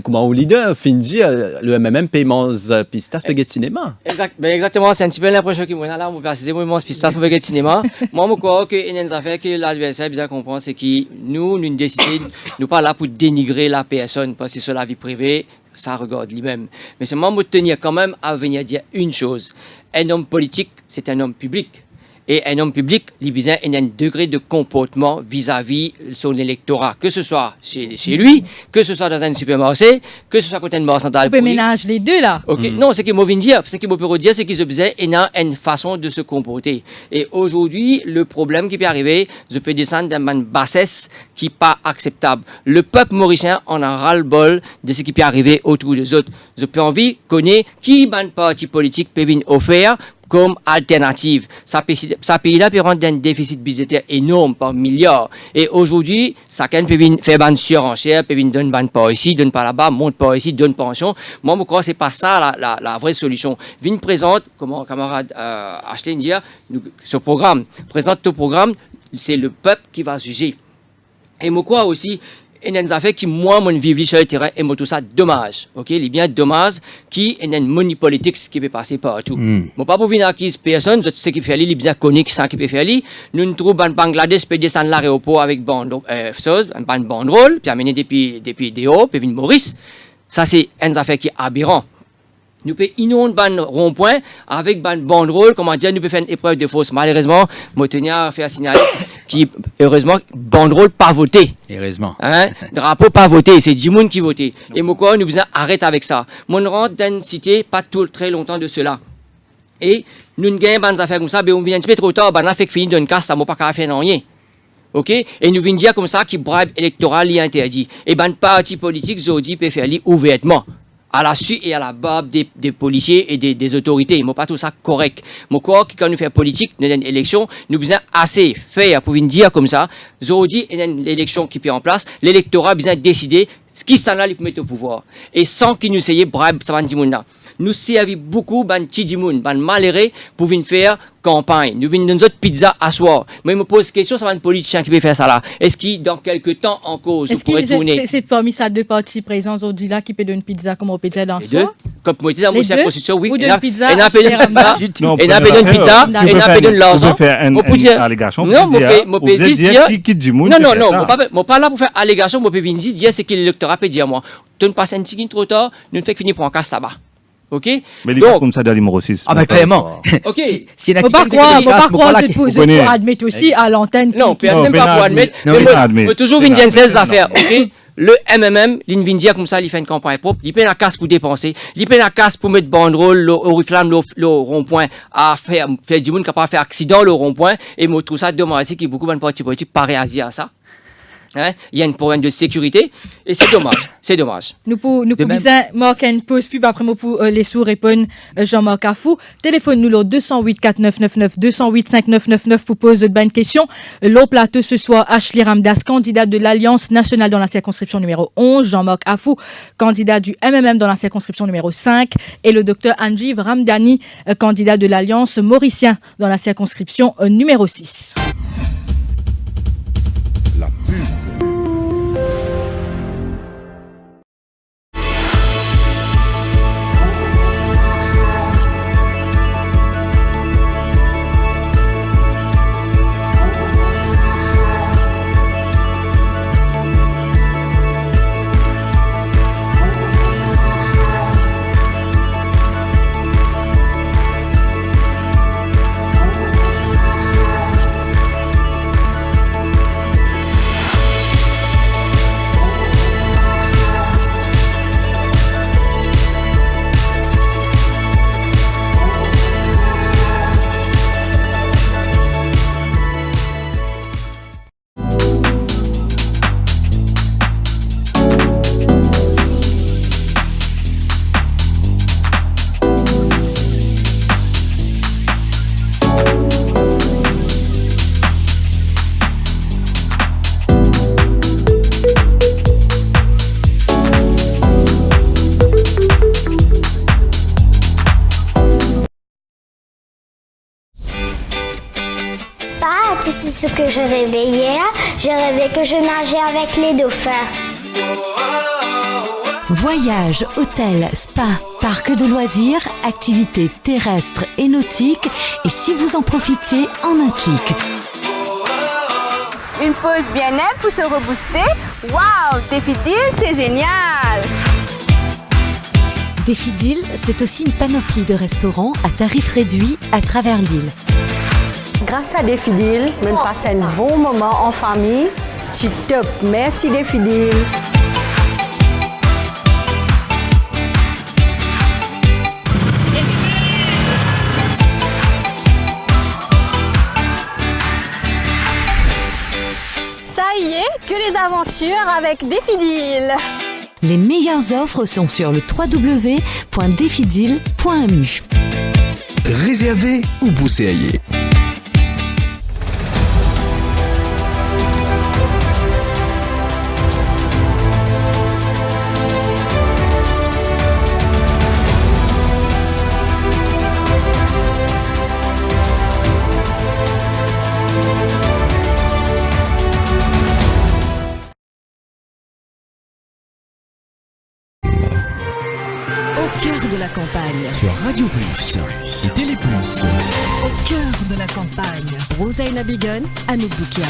comment au leader, finit le MMM paiement pistas spaghetti cinéma. Exactement, c'est un petit peu l'impression que moi là, on préciser moi pistas spaghetti cinéma. Moi, je crois que une affaire que l'adversaire bien comprendre, c'est que nous décidons, nous pas là pour dénigrer la personne parce que c'est la vie privée. Ça regarde lui-même. Mais c'est moi qui tenir quand même à venir dire une chose. Un homme politique, c'est un homme public. Et un homme public, il a un degré de comportement vis-à-vis son électorat, que ce soit chez lui, que ce soit dans un supermarché, que ce soit côté une barre centrale. On peut ménager les deux là. Ok. Non, ce que je veux dire, ce que je peux dire, c'est qu'ils ont une façon de se comporter. Et aujourd'hui, le problème qui peut arriver, je peux descendre d'une bassesse qui n'est pas acceptable. Le peuple mauricien en a ras-le-bol de ce qui peut arriver autour des autres. Je peux envie connaître qui un parti politique peut venir offrir comme alternative. Ça pays-là peut rendre un déficit budgétaire énorme par milliards. Et aujourd'hui, chacun peut venir faire une surenchère, peut venir donner une part ici, donne pas là-bas, monte pas ici, donne pension. Moi, je crois que c'est pas ça la vraie solution. Vin présente, comme mon camarade Ashley dit, ce programme. Présente ton programme, c'est le peuple qui va juger. Et moi, crois aussi, il y a des affaires qui, moi, mon vivre sur le terrain, et moi, tout ça, dommage. Ok? Il y a bien dommage qui est une money politics qui peut passer partout. Moi, pas pour venir acquise personne, je sais qui peut faire, il est bien connu qui sait qui peut faire. Nous nous trouvons en Bangladesh, peut descendre l'aéroport avec une banderole, puis amener depuis Déo, puis venir Maurice. Ça, c'est une affaire qui est aberrant. Nous pouvons inonder un rond-point avec une banderole, comment dire, nous pouvons faire une épreuve de force. Malheureusement, moi, je tiens à faire signaler qui, heureusement, banderole pas votée. Heureusement. Hein? Drapeau pas voté, c'est 10 personnes qui votent. Et moi, nous besoin arrêter avec ça. Moi, je rentre dans une cité pas très longtemps de cela. Et nous ne gagnons pas des affaires comme ça, mais on vient un petit peu trop tard, on a fait fini d'une casse, ça m'a pas qu'à faire rien. OK? Et nous venons dire comme ça que bribe électoral est interdit. Et ben, parti politique, Zodi peut faire ouvertement. À la suite et à la barbe des policiers et des autorités. Moi, pas tout ça correct. Moi, crois que quand nous faisons politique, nous avons une élection, nous besoin assez faire pour venir dire comme ça, Zodi est une élection qui est en place, l'électorat a besoin de décider ce qui s'en a pour mettre au pouvoir. Et sans qu'il nous essaye bribe, ça va nous dire nous servons beaucoup de Tidimoun, de malheureux pour venir faire campagne. Nous venons dans notre pizza à soir. Mais je me pose question, ça va un politicien qui peut faire ça là. Est-ce qu'il, dans quelques temps en cause, vous pourrez tourner? C'est parmi ces deux partis présents aujourd'hui là qui peut donner une pizza comme on peut dire dans les deux? Comme moi, dans mon circonscription, oui. Et n'a pas pizza. Et n'a pas de l'argent. On peut faire une allégation. Non, moi, peux dire. Non, moi, pas là pour faire allégation. Moi, peux venir dire ce que l'électorat peut dire moi. Tu ne passes un petit trop tard, nous ne fait finir pour un casse tabac. OK? Mais il est comme ça dans les numéro 6. Ah, ben clairement. OK. Si on pas croire, c'est pour admettre aussi à l'antenne. Non, personne pas pour admettre. Mais toujours une dizaine d'affaires. OK? Le MMM, l'Invindia comme ça, il fait une campagne propre. Il paye la casse pour dépenser. Il paye la casse pour mettre banderole, au reflamme, le rond-point, à faire du monde capable de faire accident, le rond-point. Et moi, tout ça, demain, c'est qu'il y a beaucoup de partis politiques pas réagir à ça. Hein? Il y a un problème de sécurité et c'est dommage. C'est dommage. Nous pouvons marquer une pause pub après pour les sous répondre Jean-Marc Afou. Téléphone nous le 208 4999 208 5999 pour poser de bonnes questions. L'au plateau ce soir, Ashley Ramdas, candidat de l'Alliance nationale dans la circonscription numéro 11, Jean-Marc Afou, candidat du MMM dans la circonscription numéro 5 et le docteur Anjiv Ramdani, candidat de l'Alliance mauricien dans la circonscription numéro 6. La pub. C'est ce que je rêvais hier. Je rêvais que je nageais avec les dauphins. Voyages, hôtels, spa, parcs de loisirs, activités terrestres et nautiques. Et si vous en profitiez en un clic. Une pause bien-être pour se rebooster. Waouh, Défi Deal, c'est génial! Défi Deal, c'est aussi une panoplie de restaurants à tarifs réduits à travers l'île. Grâce à Défi Deal, on passe un bon moment en famille. C'est top. Merci Défi Deal. Ça y est, que les aventures avec Défi Deal. Les meilleures offres sont sur le www.defideal.mu. Réservez ou bousséaillez. Au cœur de la campagne. Sur Radio Plus et Télé Plus. Au cœur de la campagne. Rosaina Bigon, Anouk Doukia.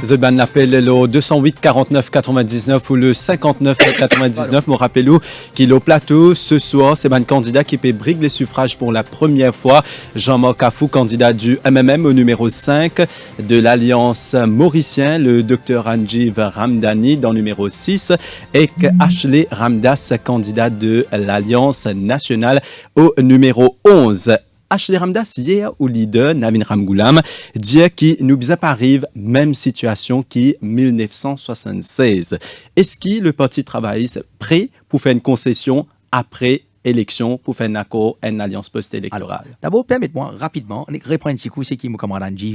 The ban l'appel le 208 49 99 ou le 59 99. Me rappelez-vous qu'il est au plateau ce soir. C'est un candidat qui peut briguer les suffrages pour la première fois. Jean-Marc Afou, candidat du MMM au numéro 5 de l'Alliance mauricien. Le docteur Anjiv Ramdani dans le numéro 6 et Ashley Ramdas, candidat de l'Alliance nationale au numéro 11. Ashley Ramdas, hier, au leader, Navin Ramgoolam, dit qu'il nous arrive même situation qui 1976. Est-ce que le Parti travailliste est prêt pour faire une concession après élection pour faire un accord, une alliance post-électorale? D'abord, permettez-moi rapidement, répondre un petit coup, c'est qui mon camarade Angie,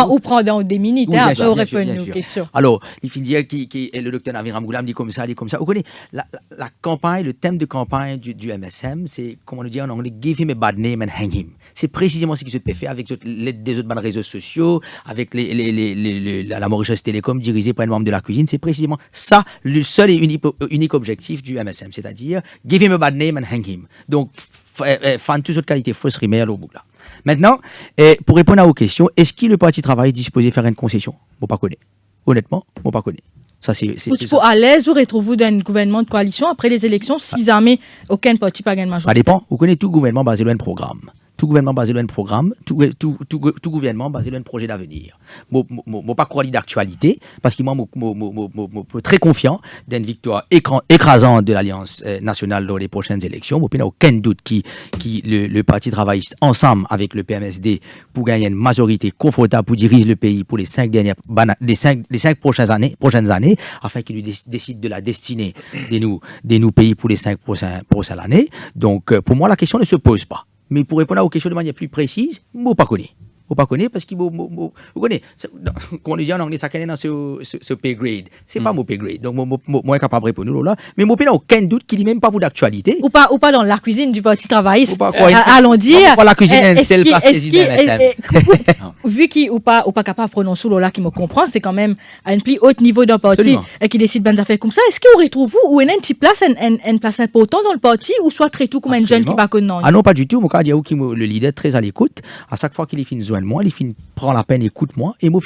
On prend dans des minutes, oui, après on répond à nos questions. Alors, il finit qui est le docteur Navin Ramgoolam dit comme ça, dit comme ça. Vous connaissez, la campagne, le thème de campagne du MSM, c'est, comment on dit en anglais, give him a bad name and hang him. C'est précisément ce qui se fait avec l'aide des autres réseaux sociaux, avec la Mauritius Telecom dirigée par un membre de la cuisine. C'est précisément ça, le seul et unique objectif du MSM, c'est-à-dire give him a bad name and hang him. Donc, fan toutes autres qualités fausses rimaires au bout là. Maintenant, pour répondre à vos questions, est-ce que le Parti travail est disposé à faire une concession? Bon, pas connaître. Honnêtement, bon, pas connaître. Ça, c'est pour à l'aise, ou retrouvez-vous dans un gouvernement de coalition après les élections, si jamais aucun parti pas gagné majorité? Ça dépend. Vous connaissez tout gouvernement basé sur un programme. Tout gouvernement basé sur un programme, tout gouvernement basé sur un projet d'avenir. Je ne pas croire d'actualité, parce que moi, je suis très confiant d'une victoire écrasante de l'Alliance nationale dans les prochaines élections. Je n'ai aucun doute que le Parti travailliste, ensemble avec le PMSD, pour gagner une majorité confortable pour diriger le pays pour les 5 prochaines années, afin qu'il décide de la destinée de nos pays pour les 5 prochaines années. Donc, pour moi, la question ne se pose pas. Mais pour répondre aux questions de manière plus précise, je ne connais pas. Parce que vous connaissez, comme on dit en anglais, ça connaît dans ce pay grade. C'est pas mon pay grade. Donc, moi, je capable de répondre là. Mais moi, je n'ai aucun doute qu'il n'est même pas pour d'actualité. Ou pas dans la cuisine du Parti travailliste. Allons dire. Pas la cuisine, c'est le place président MSM. Vu qu'il n'est pas capable de prononcer là qui me comprend, c'est quand même à un plus haut niveau d'un parti qui décide de affaires comme ça. Est-ce qu'on retrouve vous ou une petite place, une place importante dans le parti, ou soit très tout comme un jeune qui va connaître? Ah non, pas du tout. Moi, quand il y a le leader très à l'écoute, à chaque fois qu'il est fini de moi, il prend la peine, écoute-moi, et moi,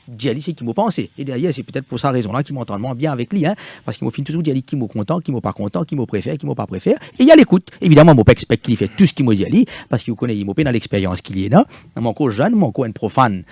dit c'est qui m'a pensé. Et derrière, c'est peut-être pour sa raison-là qu'il m'entend moins bien avec lui, parce qu'il m'a toujours dit qui m'a content, qui m'a pas content, qui m'a préféré, qui m'a pas préféré. Et il y a l'écoute. Évidemment, moi, je expecte qu'il fait tout ce qu'il m'a dit, parce qu'il connaît, il m'a dans l'expérience qu'il est là. Moi, encore jeune, moi, encore un profane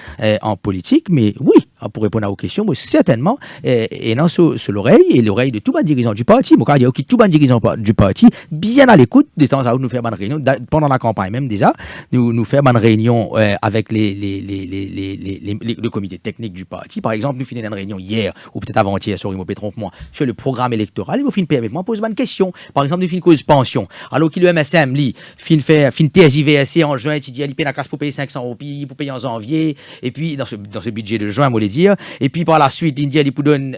en politique, mais oui, pour répondre à vos questions, moi, certainement, et non, sur l'oreille, et l'oreille de tout le dirigeant du parti. Moi, quand il y a tout le dirigeant du parti, bien à l'écoute, de temps à autre, nous faire une réunion, pendant la campagne même déjà, nous faire une réunion avec le comité technique du parti. Par exemple, nous finissons une réunion hier, ou peut-être avant-hier, trompe-moi, sur le programme électoral, et nous finissons permettez-moi poser une question. Par exemple, nous finissons cause pension. Alors qu'il le MSM, lui, fin TSIVSC en juin, il dit, il paye la casse pour payer 500 roupies, pour payer en janvier, et puis, dans ce budget de juin, moi, les dire, et puis par la suite, il dit, il donne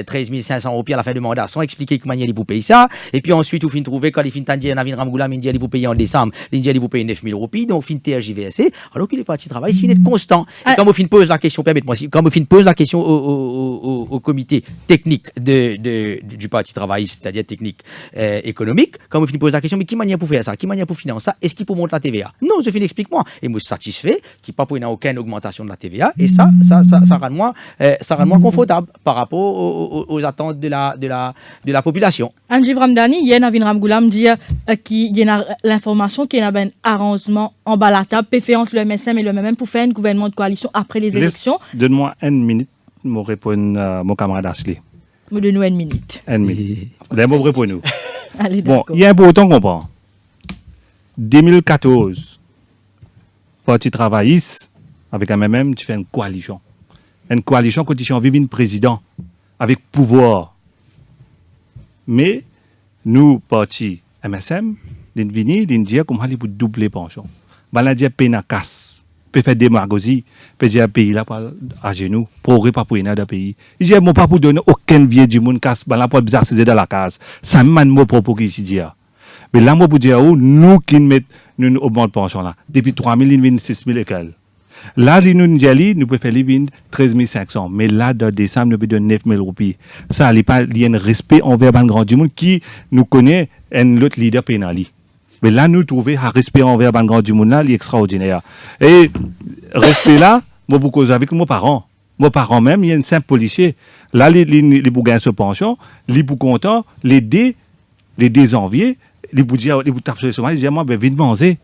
13 500 roupies à la fin du mandat, sans expliquer comment il pour payer ça, et puis ensuite, il finit trouver, quand il finit de dire, Navin Ramgoolam, il dit, il pour payer en décembre, il dit, il pour payer 9 000 roupies, donc fin TSIVSC, alors qu'il est parti travail, il finit d'être constant. Et quand il pose la question, permettez-moi, quand il pose la question au comité technique du Parti travailliste, c'est-à-dire technique économique, quand il pose la question, mais qui manière pour faire ça? Qui manière pour financer ça? Est-ce qu'il peut monter la TVA? Non, je finis, explique-moi. Et moi, je suis satisfait qu'il n'y a pas aucune augmentation de la TVA, et ça rend moi confortable par rapport aux attentes de la population. Angie Ramdani, il y a Navin Ramgoolam dit qu'il y a l'information qu'il y a un arrangement en bas la table, fait entre le MSM et le MMM pour faire un gouvernement de coalition après les élections. Donne-moi une minute, je réponds mon camarade Ashley. Donne-nous une minute. Une minute. D'abord, répondez-nous. Allez, bon, il y a un important comprendre. 2014, Parti travailliste, avec un MMM, tu fais une coalition. Une coalition quand tu as envie de président, avec pouvoir. Mais, nous, parti MSM, nous venons dire comment il faut doubler pension. On dit payer na casse, peut faire démagogie, peut dire pays là à genoux, pour pas pour dans pays. Il dit moi pas pour donner aucun vieux du monde casse, ben là pas bizarre c'est dans la case. Ça même mot propos qui dit. Mais là moi pour dire nous qui mettent nous augmente pension là depuis 3 000 il 6 000 et quelques. Là, nous pouvons faire 13 500. Mais là, dans décembre, nous pouvons donner 9 000 roupies. Ça, il y a un respect envers le grand du monde qui nous connaît un autre leader pénal. Mais là, nous trouvons un respect envers le grand du monde là, extraordinaire. Et respect là, moi, pour cause avec mes parents. Mes parents même, il y a un simple policier. Là, les gagner ce pension, les pour content, les désenvier, les pour dire, les pour taper sur moi, ils disent, moi, ben, vite manger.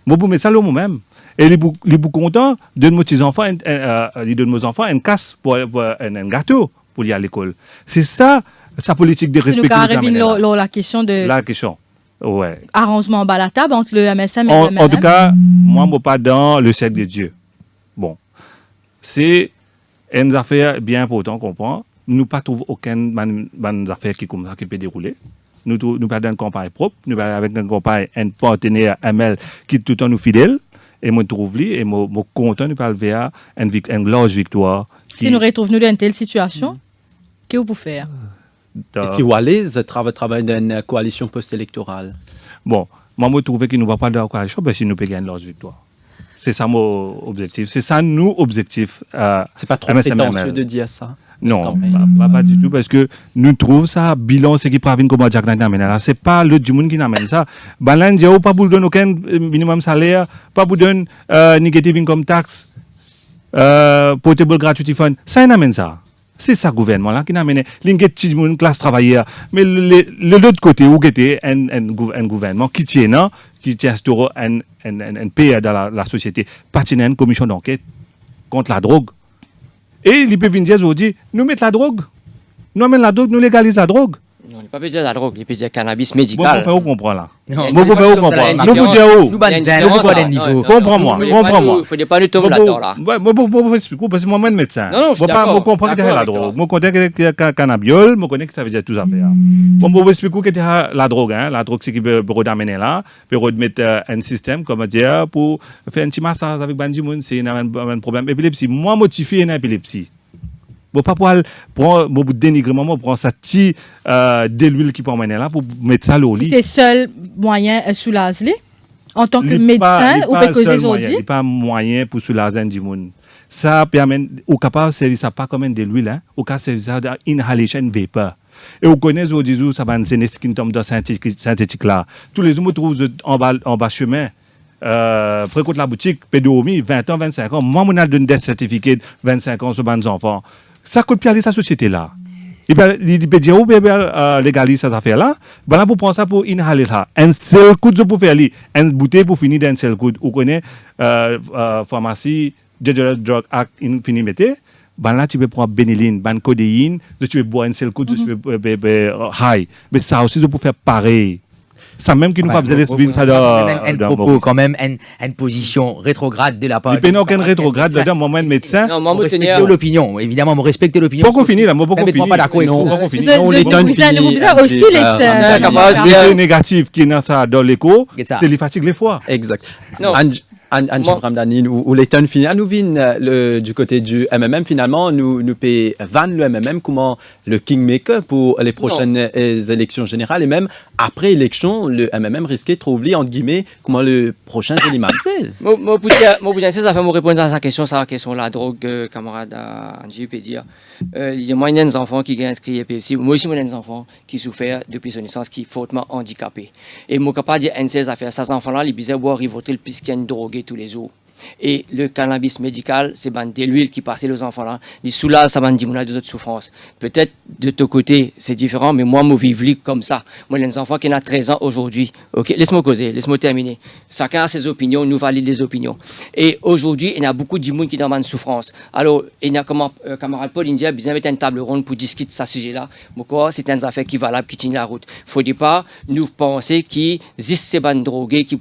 Moi, pour mettre ça là, moi-même. Et les bouts contents, donne mes enfants, mes enfants une casse pour un gâteau pour aller à l'école. C'est ça, sa politique de respect. La question de. La question. Ouais. Arrangement bas la table entre le MSM et le MMM. En tout cas, moi, je ne suis pas dans le cercle de Dieu. Bon. C'est une affaire bien importante qu'on prend. Nous ne trouvons aucune affaire qui comme ça qui peut dérouler. Nous pas dans une campagne propre. Nous pas avec une campagne, un partenaire ML qui tout le temps nous fidèle. Et moi, je trouve lui, et moi, content de parler vers une large victoire. Si nous retrouvons dans une telle situation, qu'est-ce que vous pouvez faire? Est-ce que vous allez travailler dans une coalition post-électorale? Bon, moi, je trouve qu'il ne va pas dans la coalition, parce que nous pouvons gagner une large victoire. C'est ça mon objectif. C'est ça, nous, objectif. C'est pas trop prétentieux de dire ça? Non, pas du tout, parce que nous trouvons ça, bilan, c'est qui pravine comme Jack n'amène là. C'est pas le du monde qui n'amène ça. Balan, j'ai pas pour donner aucun minimum salaire, pas pour donner negative income tax, portable gratuity fund. Ça n'amène ça. C'est ça, gouvernement là qui n'amène. L'inquiète petit monde classe travailleur. Mais l'autre côté, où était un gouvernement qui tient, instauré un pays dans la société, pas une commission d'enquête contre la drogue. Et les peuvent dire aujourd'hui, nous mettons la drogue. Nous amènons la drogue, nous légalisons la drogue. Non, il ne peut pas dire la drogue, il peut dire cannabis médical. Bon, on comprend là. Non, on comprend. Nous vous dire où? Nous comprends-moi. Il ne faut pas nous tomber là-dedans là. Moi, vous expliquer parce que moi, je suis médecin. Non, je suis d'accord. Je comprends que c'est la drogue. Je connais que c'est cannabiol, je connais que ça veut dire tout ça. Bon, vous expliquer que c'est la drogue. La drogue, c'est qui peut amener là, peut mettre un système, comme dire, pour faire un petit massage avec Bandimoun, c'est un problème d'épilepsie. Moi, motivé une épilepsie. Bon, pas pour dénigrement, pour prendre ça petit de l'huile qui peut emmener là pour mettre ça au lit. C'est le seul moyen de soulager en tant que médecin ou quelque chose aujourd'hui? Il n'y a pas moyen pour soulager du monde. Ça permet, au capable de servir ça pas comme de l'huile, au cas de servir ça d'inhalation vapor. Et vous connaissez aujourd'hui, ça va une qui tombe dans synthétique là. Tous les jours, vous trouvez en bas chemin. Près de la boutique, pédomi, 20 ans, 25 ans. Moi, je donne des certificats 25 ans sur les enfants. Ça coûte bien cette société-là. Il peut dire, où peut légaliser cette affaire-là? Voilà pour prendre ça pour inhaler ça. Un seul coup de pour faire une bouteille pour finir d'un seul coup. Vous connaissez, pharmacie, Drug Act, fini métier. Là, tu peux prendre bénéline, codéine, tu peux boire un seul coup, tu peux high. Mais ça aussi, tu peux faire pareil. Ça même qui nous pas besoin de suivre ça un propos quand même une position rétrograde de la part. Il n'y a aucun rétrograde dedans, moi-même médecin. Non, moi, respecte l'opinion. Évidemment, moi respecte l'opinion. Pourquoi finir là? Moi, pourquoi finir? Pas d'accord avec vous. Vous aussi les négatifs qui dans ça dans l'écho, c'est les fatigues les fois. Exact. Ange Ramdani, ou les tonnes finales, nous viennent du côté du MMM, finalement, nous payons le MMM, comment le Kingmaker pour les prochaines élections générales, et même après élection, le MMM risquait de trouver, entre guillemets, comment le prochain Génie Marcel. Moi, ça fait me répondre à sa question, la drogue, camarade Angie peut dire. Moi, il y a des enfants qui ont inscrit EPFC, moi aussi, il y a des enfants qui souffrent depuis son naissance, qui sont fortement handicapés. Et moi, capable de dire, ces affaires, ces enfants-là, ils disaient, boire, ils votent puisqu'il y a une drogue tous les jours. Et le cannabis médical, c'est de l'huile qui passait aux enfants là. Il soulage, ça va diminuer des autres souffrances. Peut-être de ton côté, c'est différent, mais moi, je vis comme ça. Moi, j'ai des enfants qui ont 13 ans aujourd'hui. Ok, laisse-moi causer, laisse-moi terminer. Chacun a ses opinions, nous valide les opinions. Et aujourd'hui, il y a beaucoup de monde qui demandent souffrance. Alors, il y a comme camarade Paul India, il a mis une table ronde pour discuter de ce sujet-là. Pourquoi c'est une affaire qui est valable, qui tient la route. Il ne faut pas nous penser qu'il existe ces bandes droguées qui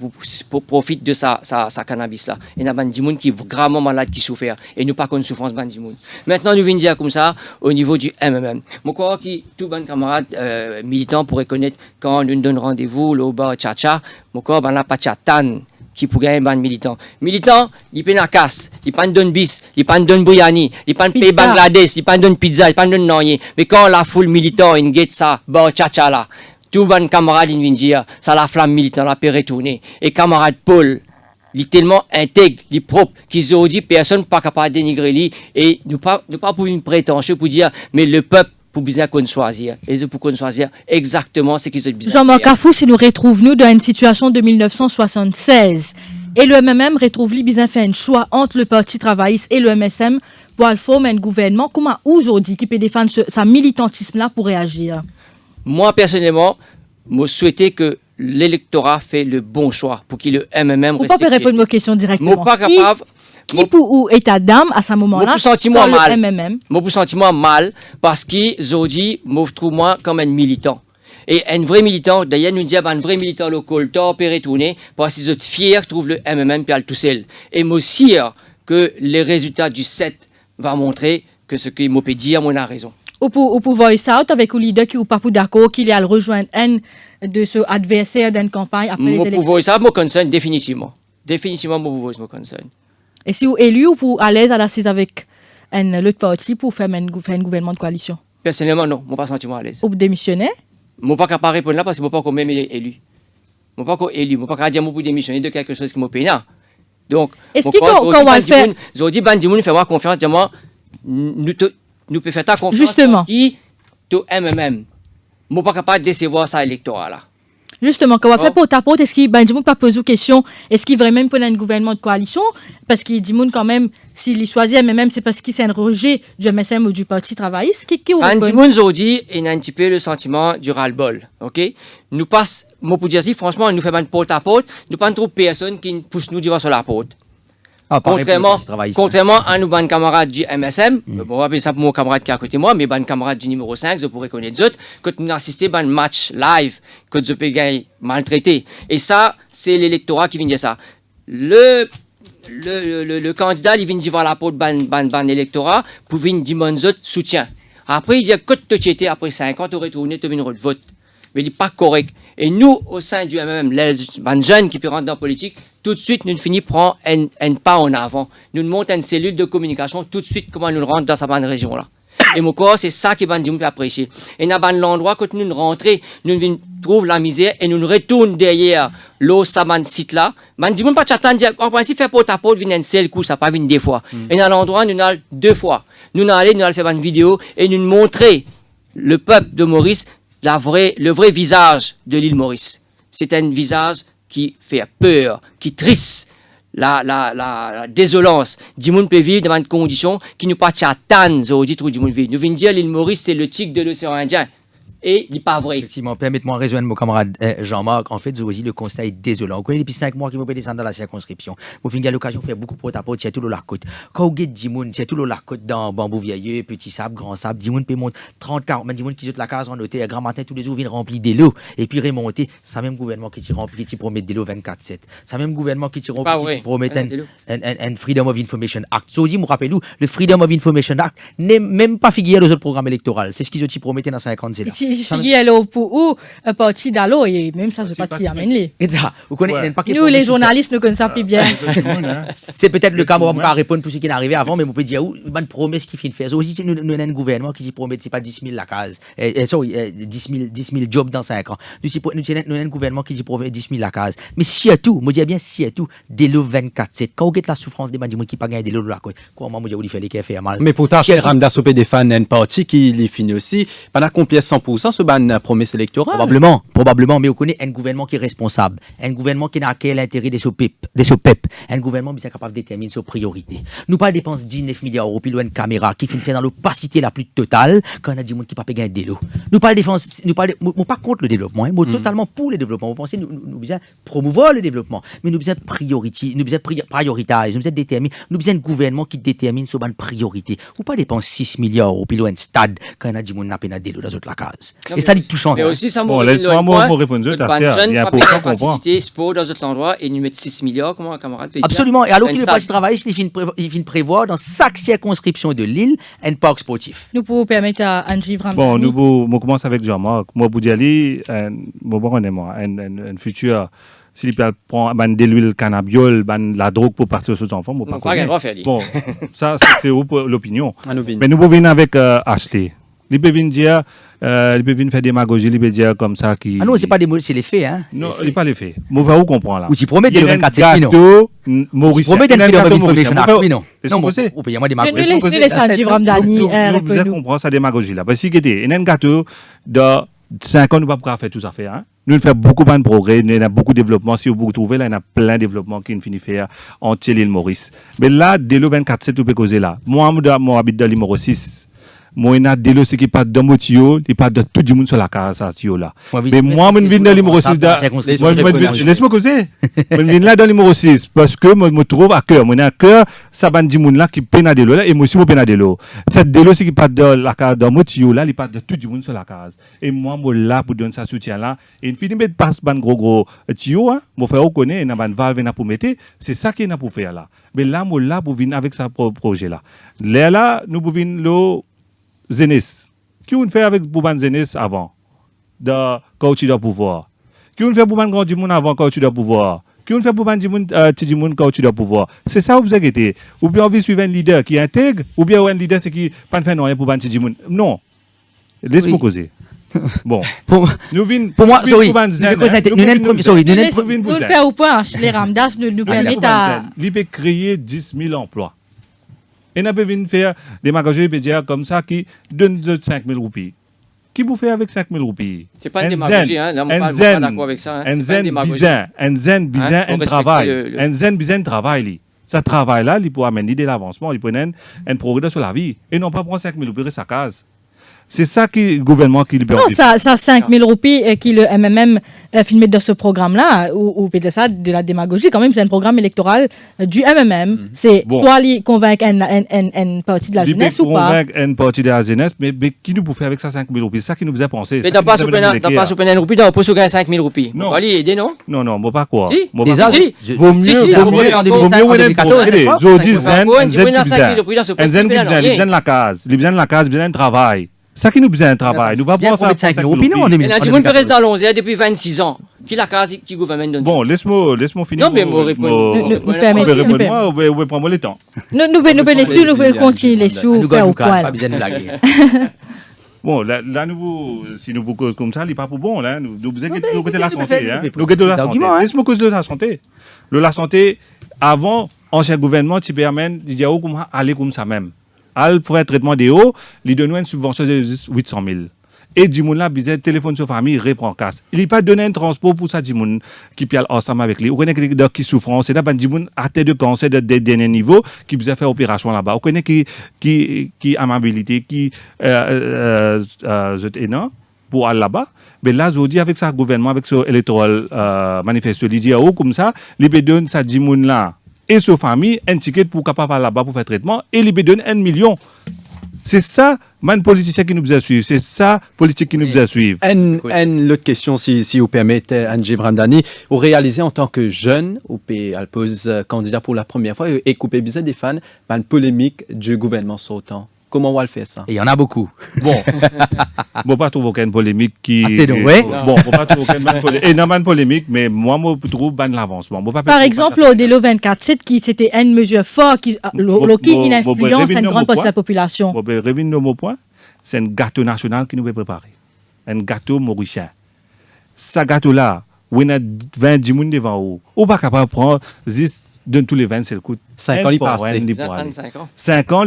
profitent de sa cannabis-là. Il y a des gens qui sont gravement malades, qui souffrent. Et nous pas qu'on souffrance de gens. Maintenant, nous venons dire comme ça au niveau du MMM. Je crois que tout bon camarade militant pourrait connaître quand nous donne rendez-vous au bar Tcha-Tcha. Je crois qu'on n'a pas Tchatan qui pourrait gagner un militant. Militant, il peut pas casse, il peut donner bis, il peut donner bouillani, il peut payer Bangladesh, il peut donner pizza, il peut donner non. Mais quand la foule militant, il get ça, bar Tcha-Tcha là, tout bon camarade, il vient dire, ça la flamme militant, la peut retourner. Et camarade Paul, il est tellement intègre, il est propre, qu'ils ont dit personne n'est pas capable de dénigrer lui. Et nous pas pour une prétention pour dire, mais le peuple, pour bien qu'on choisir. Et c'est pour qu'on choisir exactement ce qu'ils ont besoin. Jean-Marc Cafou, si nous retrouvons dans une situation de 1976, et le MMM retrouve lui besoin faire un choix entre le Parti travailliste et le MSM pour former un gouvernement, comment aujourd'hui qui peut défendre sa militantisme-là pour réagir? Moi, personnellement, je souhaitais que l'électorat fait le bon choix pour qu'il le MMM reste. Vous ne pouvez pas répondre à ma question directement. Moi, pas capable. Qui pour état d'âme à ce moment-là? Moi, pour sentiment mal parce qu'ils ont dit, moi, trouve moi comme un militant. Et un vrai militant, d'ailleurs, nous disons un vrai militant local, tempéré tourné, parce qu'ils sont fiers, trouvent le MMM puis tout seul. Et moi aussi, que les résultats du 7 vont montrer que ce que moi peut dire, moi, a raison. Ou pour voice out avec un leader qui ou pas d'accord qu'il y a le rejoindre un de ce adversaire d'une campagne après les élections. Pour voice out, moi concerne définitivement. Définitivement, moi voice me concerne. Et si vous élu ou pour à l'aise à l'assise avec l'autre parti pour faire un gouvernement de coalition? Personnellement, non. Moi pas sentiment à l'aise. Ou démissionner? Moi pas capable de répondre là parce que moi pas encore même élu. Moi pas encore élu. Moi pas capable de dire moi pour démissionner de quelque chose qui m'a payé. Donc, est-ce qu'on va le faire? J'ai dit Bandimoun fait moi confiance, dis moi nous peut faire ta confiance. Justement. Qui to MMM. Moi pas capable de décevoir ça électorat là. Justement, quand on va faire porte à porte, est-ce qu'il Bandimoun pas poser une question, est-ce qu'il vraiment prendre un gouvernement de coalition? Parce qu'il dit quand même, s'il choisit MMM, c'est parce qu'il c'est un rejet du MSM ou du Parti travailliste. Bandimoun aujourd'hui, il a un petit peu le sentiment du ras-le-bol. Ok? Nous passe, moi pour dire si, franchement, nous fait un porte à porte, nous pas trop personne qui pousse nous devant sur la porte. Contrairement à nos bonnes camarades du MSM, bon, on va appeler ça pour mon camarade qui est à côté de moi, mais bonnes camarades du numéro 5, je pourrais connaître d'autres, quand nous assistons à un match live, que je peux gagner maltraité. Et ça, c'est l'électorat qui vient dire ça. Le candidat, il vient dire voir la porte ban électorat pour venir dire mon soutien. Après, il dit que tu étais après 5 ans, tu retourné, tu viens de vote. Mais il n'est pas correct. Et nous, au sein du MMM, les jeunes qui peuvent rentrer dans la politique, tout de suite, nous finissons prendre un pas en avant. Nous montons une cellule de communication tout de suite, comment nous rentrons dans cette bonne région-là. Et mon corps, c'est ça qui va nous apprécier. Et dans l'endroit, quand nous rentrons, nous trouvons la misère et nous retournons derrière l'eau, ça site-là. Man dit, pas t'attendre, en principe, faire porte à porte, venir un seul coup, ça pas venir 2 fois. Et dans l'endroit, nous allons 2 fois. Nous allons faire une vidéo et nous montrer le peuple de Maurice le vrai visage de l'île Maurice. C'est un visage qui fait peur, qui triste la désolance. Du monde peut vivre dans des conditions qui nous pas attendent aujourd'hui du monde vivre. Nous venons dire l'île Maurice c'est le tigre de l'océan Indien. Et il n'est pas vrai. Effectivement, permettez-moi de rejoindre mon camarade Jean-Marc. En fait, aussi, le constat est désolant. On connaît depuis 5 mois qu'ils vont descendre dans la circonscription. Vous finissez l'occasion de faire beaucoup pour ta porte, c'est tout le la côte. Quand vous avez Dimoun, c'est tout le la côte dans Bambou Vieilleux, Petit Sable, Grand Sable. Dimoun peut monter 30, 40, mais Dimoun qui jette la case en hôtel, grand matin, tous les jours, vient remplir des lots. Et puis remonter, c'est le même gouvernement qui remplit, qui promet des lots 24/7. C'est le même gouvernement qui promet un Freedom of Information Act. So, dit, vous rappelez-vous, le Freedom of Information Act n'est même pas figuré dans le programme électoral. C'est ce qu'ils ont prometté dans 50 ans. Pour ou un parti d'allo et même ça, je pas t'y amener. Nous, les journalistes, nous connaissons plus bien. C'est peut-être le cas, moi, on va répondre pour ce qui est arrivé avant, mais on peut dire, une promesse qui finit de faire. Aussi, nous avons un gouvernement qui promet, c'est pas 10 000 la case, 10 000 jobs dans 5 ans. Nous avons un gouvernement qui promet 10 000 la case. Mais si à tout, moi, je dis bien si à tout, dès le 24/7, quand vous avez la souffrance des gens qui pas gagné des lots de la côte, comment moi, je vous dis, il fait mal. Mais pourtant, Ramda Sopé des fans, un parti qui les finit aussi, pendant combien 100% ce ban promesse électorale. Probablement, mais on connaît un gouvernement qui est responsable, un gouvernement qui n'a qu'à l'intérêt de ce PEP, un gouvernement qui est capable de déterminer ses priorités. Nous pas dépenser 19 milliards d'euros puis une caméra qui finit dans l'opacité la plus totale quand on a dit monde qui pas gagner des lots. Nous pas contre le développement, mais totalement pour le développement. Vous pensez nous besoin promouvoir le développement, mais nous besoin prioritiser, nous besoin prioritiser, nous besoin déterminer, nous besoin un gouvernement qui détermine ses bonnes priorités. Ou pas dépenser 6 milliards d'euros puis un stade quand on a dit monde n'a pas des lots dans la case. Et ça dit tout change. Mais aussi, ça bon, laisse-moi répondre. Il y a pour facilité sport dans cet endroit et nous mettre 6 milliards, comment un camarade peut dire. Absolument. Et alors qu'il ne pas travailler, il finit prévoir dans chaque circonscription de l'île un parc sportif. Nous pouvons permettre à Angie vraiment. Bon, nous commençons avec Jean-Marc. Moi, Boudiali, un futur. S'il prend de l'huile cannabiole, la drogue pour partir aux enfants, bon, ça, c'est l'opinion. Mais nous pouvons venir avec Ashley. Il peut venir dire, il peut venir faire démagogie, il peut dire comme ça qui. Ah non, c'est pas des mots, c'est les faits, hein. Non, il n'est pas les faits. Moi, va où comprendre là. Ou tu promets de le 24/7, non. Maurice. Tu promets de le Information Act, oui, non. Non, on peut y avoir des démagogies. Nous laissons Angie Ramdani. Nous comprendre sa démagogie là. Parce que il y a un gâteau de 5 ans, nous ne pouvons pas faire tout ça faire, hein. Nous faisons beaucoup de progrès, nous avons beaucoup de développement. Si vous trouvez là, il y a plein de développement qui finit faire en l'île Maurice. Mais là, dès le 24/7, vous pouvez causer là. Moi, j'habite dans l'île Maurice. moi il y a des lots qui pas de motio, il pas de tout le monde sur la case ça là. Mais moi je viens dans le numéro 6 laisse-moi causer. Je viens là dans le numéro 6 parce que moi me trouve à cœur, moi à cœur ça ban du monde là qui peine de l'eau là et moi aussi moi peine de l'eau. Cette des lots qui pas de la case de motio là, il pas de tout le monde sur la case. Et moi là pour donner ça soutien là et une fini mettre pas ban gros tuyau hein, mon frère connaît na ban valve na pour mettre, c'est ça qui est pour faire là. Mais là moi là pour venir avec sa projet là. Là nous pour venir le Zenis. Qui on fait avec Bouban Zenis avant de coach de pouvoir? Qui on fait Bouban Grand Dimoun avant coach de pouvoir? Qui on fait Bouban Dimoun coach de pouvoir? C'est ça où vous avez. Ou bien on veut suivre un leader qui intègre, ou bien un leader c'est qui pas fait rien pour Bouban Dimoun. Non. Laisse-moi causer. Bon. Pour moi, sorry. Nous faire au point, les Ramdas nous permettent à. Il peut créer 10 000 emplois. Et nous pouvons faire des magasins pédiatres comme ça qui donnent 5 000 roupies. Qui vous fait avec 5 000 roupies? C'est pas une démagogie, hein. Là, on pas d'accord avec ça. Un zen bizarre, un travail. Un zen bizarre, travail. Ça travail là, il peut amener de l'avancement, il peut amener un progrès sur la vie. Et non pas prendre 5 000 roupies sa case. C'est ça qui le gouvernement qui libère. Non, ça 5 000 roupies qui le MMM filmé dans ce programme-là, ou peut-être ça de la démagogie, quand même, c'est un programme électoral du MMM. C'est soit convaincre une partie de la jeunesse ou pas. Convaincre une partie de la jeunesse, mais qui nous peut faire avec ça 5 000 roupies? C'est ça qui nous faisait penser. Mais t'as pas soupené une roupie, t'as pas soupené 5 000 roupies. Non. Allez, aider, non? Non, moi pas quoi. Si, déjà, vaut mieux la case, il besoin de la case, besoin de travail. Ça qui nous besoin de travail. Nous ne pouvons pas faire ça. Il y a des gens qui restent dans l'onzième depuis 26 ans. Qui la case qui gouvernement donne? Bon, laisse-moi finir. Non, mais moi, réponds-moi ou prends-moi le temps. Nous pouvons continuer les sous, faire au poil. Bon, là, si nous vous causons comme ça, il n'est pas pour bon. Là. Nous devons côté de la santé. Laisse-moi causer de la santé. La santé, avant, ancien gouvernement, tu permets d'aller comme ça même. Pour un traitement des eaux, il donne une subvention de 800 000. Et du monde là, bizarre, téléphone sur famille, reprend casse. Il n'est pas donné un transport pour ça, du monde qui parle ensemble avec lui. Vous connaissez quelqu'un qui souffre, c'est là, du monde à tête de cancer de dernier niveau, qui besoin faire opération là-bas. Vous connaissez qui amabilité, qui énorme pour aller là-bas. Mais là, aujourd'hui, avec ça, gouvernement, avec ce électoral manifeste, il dit, comme ça, il peut donner ça, du monde là. Et sa famille, un ticket pour capable aller là-bas pour faire traitement, et il donne 1 million. C'est ça, man politicien qui nous besoin suivre. C'est ça, politique qui nous besoin suivre. Une autre question, si vous permettez, Angie Vrandani. Vous réalisez en tant que jeune, elle pose candidat pour la première fois, et coupez bizarre des fans, une polémique du gouvernement sortant. Comment on va le faire ça? Il y en a beaucoup. Bon, pas trouver aucune polémique qui. C'est donc, oui. Bon, pas trouver aucune polémique, mais moi, je trouve ban l'avancement. Par exemple, au DELO 24-7, qui c'était une mesure forte qui influence une grande partie de la population. Bon, revenons au point. C'est un gâteau national qui nous est préparé. Un gâteau mauricien. Ce gâteau-là, où il y a 20 personnes devant vous, on n'est pas capable de prendre 10. Donne tous les 20, c'est le coût. 5 ans, il passe. 5 ans,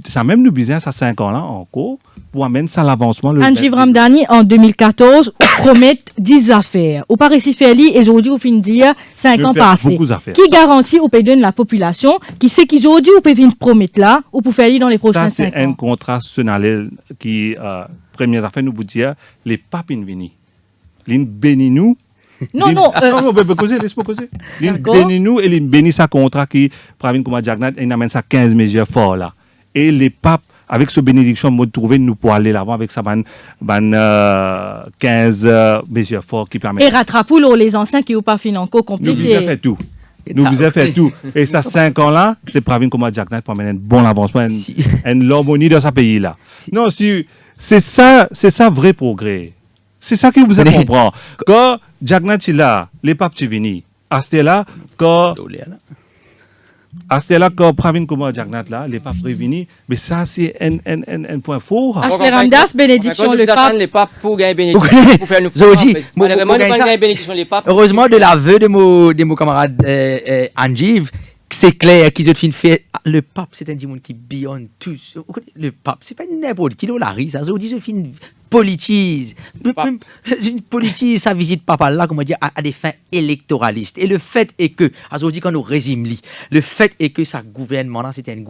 ça même nous business à 5 ans là encore pour amener ça à l'avancement. Angie Vrandani, en 2014, promet 10 affaires. Au Paris Feli, et aujourd'hui, vous finissez de dire 5 ans passés. Qui garantit au pays de la population, qui sait qu'aujourd'hui, vous pouvez venir promettre là, ou pour faire dans les prochains 5 ans? Ça, c'est un contrat national qui, première affaire, nous vous dire, les papes viennent. Ils bénissent nous. Non, laisse-moi causer. Il bénit nous et il bénit sa contrat qui, Pravin Kumar Jagnat, il amène ça 15 mesures forts là. Et les papes, avec ce bénédiction, nous trouver nous pour aller l'avant avec ça, 15 mesures forts qui permettent. Et rattrapez les anciens qui n'ont pas fini encore complété. Nous vous avons fait tout. Et ça, 5 ans là, c'est Pravin Kumar Jagnat pour amener un bon avancement, une harmonie dans ce pays là. Non, c'est ça vrai progrès. C'est ça que vous avez compris. Quand Jagnat est là, les papes sont venus. À ce là, quand Pravin Kumar Jagnat là, les papes sont venus. Mais ça, c'est un point fort. Ashley Ramdas, bénédiction le pape. Les papes pour gagner bénédiction. Pour faire nous. Heureusement, de l'aveu de mon camarade Angiv, c'est clair qu'ils ont fait. Le pape, c'est un démon qui beyond tout. Le pape, c'est pas n'importe qui, Larry. Ça veut dire que c'est une politise. Une politise, ça visite papa là, comment dire, à des fins électoralistes. Et le fait est que, aujourd'hui, quand nous régime le fait est que ce gouvernement-là, c'est un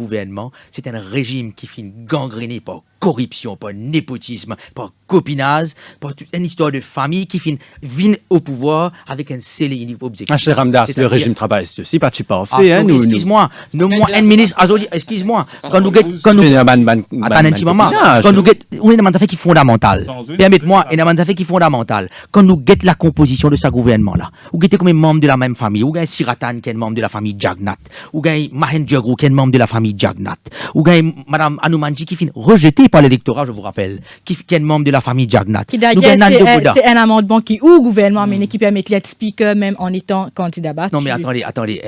régime qui finit gangréné par corruption, par népotisme, par copinage, par toute une histoire de famille qui vient au pouvoir avec un seul et unique objectif. Cher Ramdas, le régime travailliste aussi, pas parfait. Excuse-moi, nomme-moi un ministre, excuse-moi, quand nous attends un petit moment, quand nous on est dans un affaire qui est fondamental. Permettez-moi, il y a un affaire qui est fondamental. Quand nous guettons la composition de ce gouvernement-là, ou guettez comme membre de la même famille, ou gagne Siratan qui est membre de la famille Jagnat, ou gagne Mahendra Gru qui est membre de la famille Jagnat, ou gagne Madame Hanumanji qui finit rejetée par l'électorat, je vous rappelle, qui est membre de la famille Jagnat. Qui d'ailleurs, c'est un amendement qui ou gouvernement, mais qui permet d'être speaker même en étant candidat. Non mais attendez.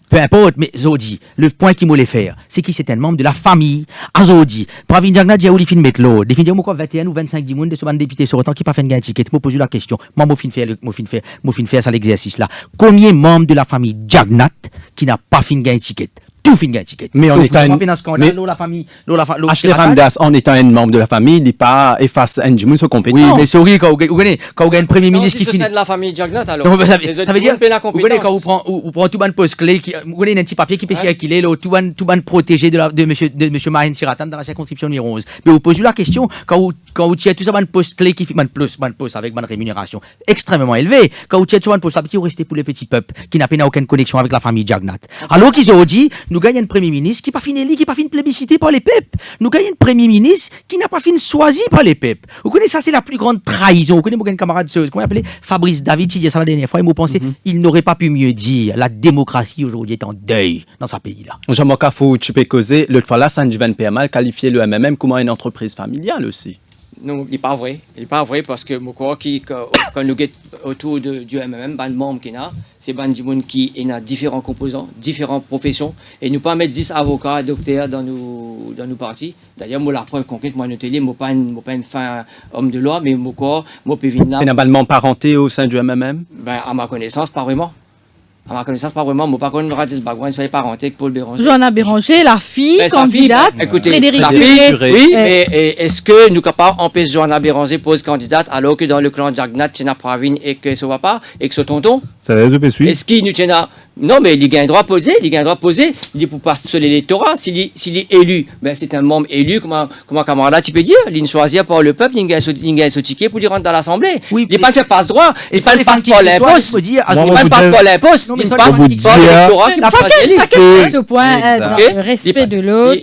Peu importe, mais Zodi, le point qu'il voulait faire, c'est qu'il c'est un membre de la famille à Zodi. Pravin Jagnat, j'ai oublié de mettre l'eau. Définitivement, quoi, 21 ou 25 10 de ce député sur autant qui pas fait une ticket. Moi, pose la question. Moi, faire ça l'exercice là. Combien de membres de la famille Jagnat qui n'a pas fait une ticket? Tout fin ticket. Mais on est un en étant un membre de la famille, il n'est pas efface un jimun sur compétence. Oui, mais sorry quand vous gagnez un premier ministre qui finit de la famille Jagnat alors. Non, ça veut dire vous connaissez quand vous prenez tout ban poste clé vous connaissez un petit papier qui peut circuler tout ban protégé de monsieur Mahin Siratan dans la circonscription numéro 11. Mais vous posez la question quand vous tirez tout ça ban poste clé qui fait ban poste avec ban rémunération extrêmement élevée, quand vous tirez tout ban poste qui resté pour les petits peuples qui n'a aucune connexion avec la famille Jagnat. Alors qu'ils ont dit nous gagnons un premier ministre qui n'a pas fini élu, qui n'a pas fini plébiscité par les peuples. Nous gagnons un premier ministre qui n'a pas fini choisi par les peuples. Vous connaissez ça, c'est la plus grande trahison. Vous connaissez mon camarade, comment il appelait Fabrice David, qui disait ça la dernière fois, il m'a pensé, il n'aurait pas pu mieux dire. La démocratie aujourd'hui est en deuil dans ce pays-là. Jean-Marc Afou, tu peux causer, l'autre fois là, Sanjivan PML qualifié le MMM comme une entreprise familiale aussi. Non, il n'est pas vrai. Il n'est pas vrai parce que je crois que quand nous sommes autour du MMM, les membres qui sont c'est des gens qui ont différents composants, différentes professions. Et nous pas mettre 10 avocats, docteurs dans nos partis. D'ailleurs, moi, la preuve concrète, moi, je ne suis pas un fin homme de loi, mais moi, je peux venir là. Et normalement parenté au sein du MMM? Ben, à ma connaissance, pas vraiment. À ma connaissance, pas vraiment. Moi, par contre, je ne suis pas parenté avec Paul Béranger. Johanna Béranger, la fille, candidate. Écoutez, Frédéric la fille, oui. Et est-ce que nous sommes capables d'empêcher Johanna Béranger pose candidate alors que dans le clan Jagnat, c'est Pravin et que ce papa et que ce tonton? Ça veut dire est-ce qu'il nous tient à... Non, mais il a un droit poser. Il est pour passer sur l'électorat. S'il est élu, ben c'est un membre élu. Comment camarade, tu peux dire? Il est choisi par le peuple. Il a un ticket pour lui rentrer dans l'Assemblée. Oui, il n'est pas fait passe-droit. Il ne passe pas l'impôt. Il ne passe pas l'impôt. Il passe par l'électorat qui passe l'électorat. Ce point, dans le respect de l'autre.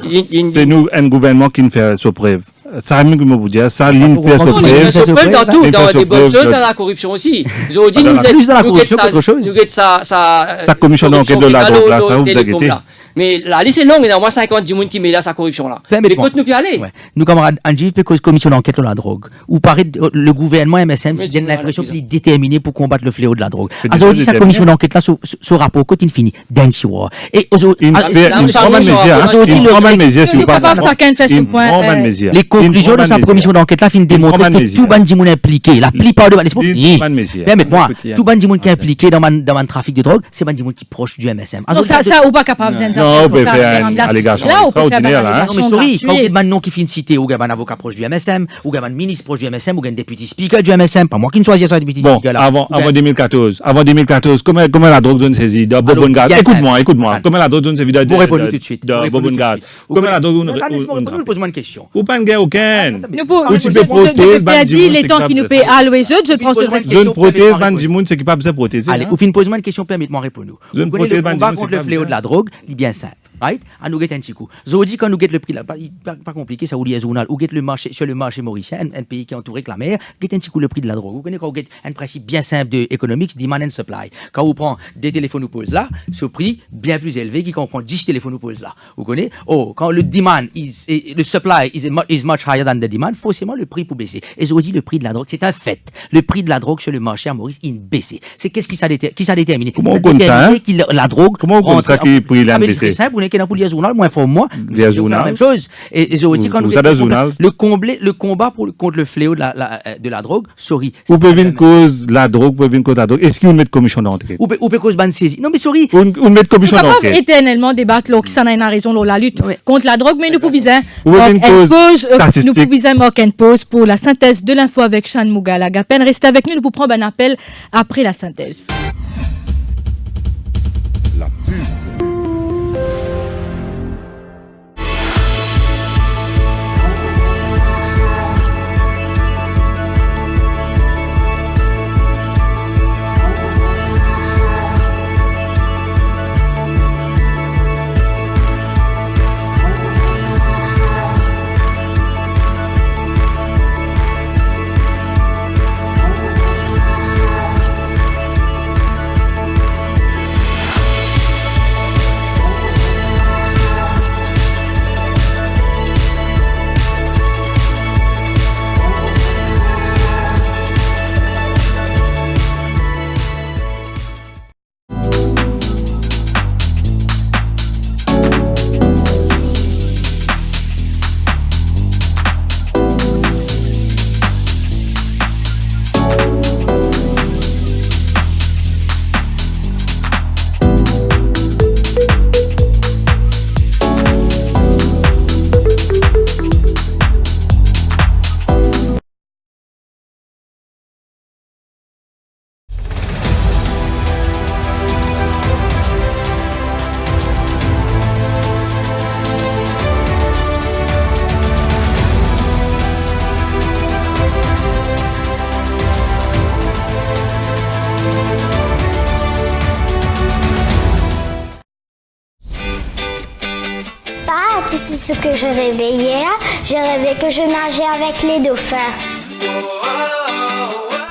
C'est nous, un gouvernement qui ne fait sa preuve. Ça a mis que vous dire, ça ligne fait sa preuve. Dans tout, dans des bonnes choses, dans la corruption aussi. Ils ont dit, nous, dans la corruption, quelque chose. Sa commission d'enquête de la drogue, là, ça vous inquiétez. Mais la liste est longue, il y a au moins 50 gens qui met là sa corruption là. Mais écoute, nous puis aller. Nous, camarades, Angie, peut cause commission d'enquête de la drogue. Ou paraît le gouvernement MSM qui donne l'impression qu'il est déterminé pour combattre le fléau de la drogue. Alors, cette commission d'enquête là, ce rapport, quand il finit, d'un soir. Et aujourd'hui, les conclusions de sa commission d'enquête là finissent démontrer que tout bandi moun impliqué, la plupart de permettez-moi, tout bandi moun qui est impliqué dans un trafic de drogue, c'est bandi moun qui est proche du MSM. Ça, ou pas capable de non, on peut faire une allégation extraordinaire. Non, mais sorry, quand vous avez un nom qui finit cité, ou un avocat proche du MSM, ou un ministre proche du MSM, ou un député speaker du MSM, pas moi qui ne choisis ça, député speaker là. Avant 2014, comment la drogue donne saisie de Bobongard? Écoute-moi, comment la drogue donne saisie de Bobongard? Comment la drogue donne pose-moi une question. Ou pas une aucun. Ou tu peux protéger, dit les temps qui nous paient allouer eux, je prends ce je ne protège pas du monde, c'est qui pas besoin de protéger. Allez, ou fin pose-moi une question, permettez-moi de répondre. Vous connaissez le combat contre le fléau de la drogue, il est bien simple. Right? À nous guetter un petit coup. Zodi, quand nous guette le prix, pas compliqué, ça vous dit journal, ou guette le marché, sur le marché mauricien, un pays qui est entouré de la mer, guette un petit coup le prix de la drogue. Vous connaissez quand vous guette un principe bien simple de économique, demand and supply. Quand vous prenez des téléphones ou poses là, ce prix bien plus élevé qu'il comprend 10 téléphones ou poses là. Vous connaissez? Oh, quand le demand le supply is much higher than the demand, forcément le prix pour baisser. Et Zodi, le prix de la drogue, c'est un fait. Le prix de la drogue sur le marché à Maurice, il baissé. C'est qu'est-ce qui s'est déterminé? Comment on compte ça? La drogue. Comment on compte ça qui prix l'a baissé? Vous n'avez qu'un pour les journal, moi, informe-moi. Les journal. La même chose. Et Zodi, quand nous le combat contre le fléau de la drogue, sorry. Ou peut venir cause la drogue, peut venir cause la drogue. Est-ce qu'il met commission d'enquête? Ou peut cause ban saisie. Non, mais sorry. Ou met commission d'enquête. Nous ne pouvons pas éternellement débattre là, qui s'en a une raison dans la lutte contre la drogue, mais nous pouvons marquer une pause pour la synthèse de l'info avec Chan Mougalaga. À peine restez avec nous, nous pouvons prendre un appel après la synthèse. La pub. c'est ce que je rêvais hier. Je rêvais que je nageais avec les dauphins.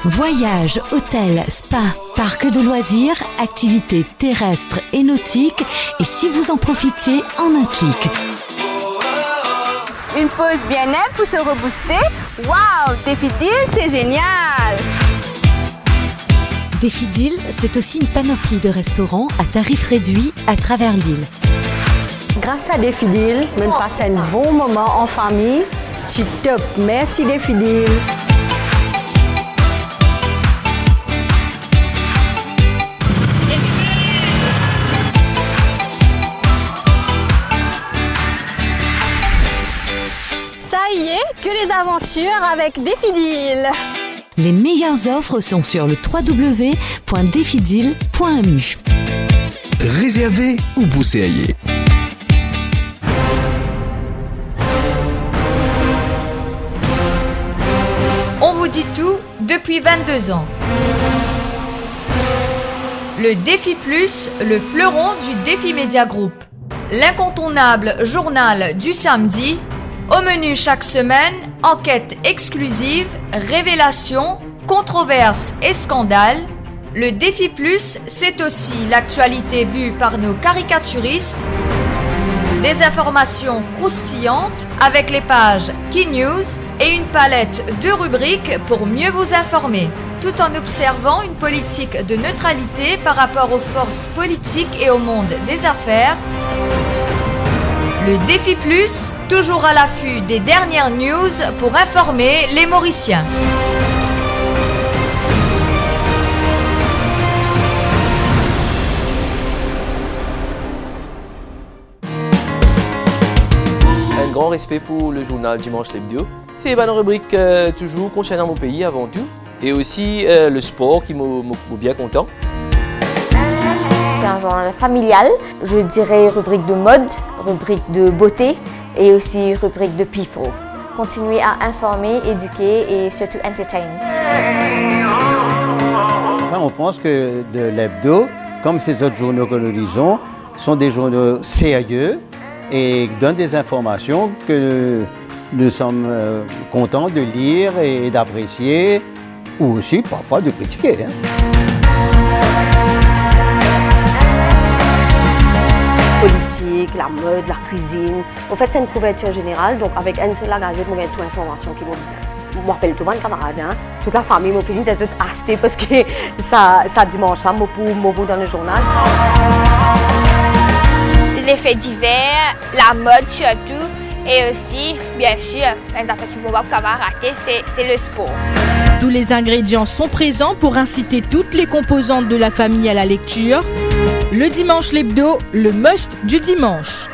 Voyages, hôtels, spa, parcs de loisirs, activités terrestres et nautiques, et si vous en profitiez en un clic. Une pause bien-être pour se rebooster. Waouh, Défi Deal, c'est génial! Défi Deal, c'est aussi une panoplie de restaurants à tarifs réduits à travers l'île. Grâce à Défi Deal, on passe un bon moment en famille. C'est top. Merci Défi Deal. Ça y est, que les aventures avec Défi Deal. Les meilleures offres sont sur le www.defideal.mu. Réservé ou bousséaillé. On vous dit tout depuis 22 ans. Le Défi Plus, le fleuron du Défi Média Group. L'incontournable journal du samedi. Au menu chaque semaine, enquêtes exclusives, révélations, controverses et scandales. Le Défi Plus, c'est aussi l'actualité vue par nos caricaturistes. Des informations croustillantes avec les pages Key News et une palette de rubriques pour mieux vous informer, tout en observant une politique de neutralité par rapport aux forces politiques et au monde des affaires. Le Défi Plus, toujours à l'affût des dernières news pour informer les Mauriciens. Un grand respect pour le journal Dimanche l'Hebdo. C'est une rubrique toujours concernant mon pays avant tout. Et aussi le sport qui m'a bien content. C'est un journal familial, je dirais rubrique de mode, rubrique de beauté et aussi rubrique de people. Continuez à informer, éduquer et surtout entertain. Enfin, on pense que l'hebdo, comme ces autres journaux que nous lisons, sont des journaux sérieux et donnent des informations que nous sommes contents de lire et d'apprécier, ou aussi parfois de critiquer. Politique, la mode, la cuisine. En fait, c'est une couverture générale, donc avec une seule gazette, on a toute l'information qui m'a besoin. Je m'appelle tout le monde camarade, toute la famille, mon fils, c'est tout acheté parce que ça dimanche, moi pour dans le journal. Les faits divers, la mode surtout, et aussi, bien sûr, une affaire qui ne va pas rater, c'est le sport. Tous les ingrédients sont présents pour inciter toutes les composantes de la famille à la lecture. Le Dimanche l'Hebdo, le must du dimanche.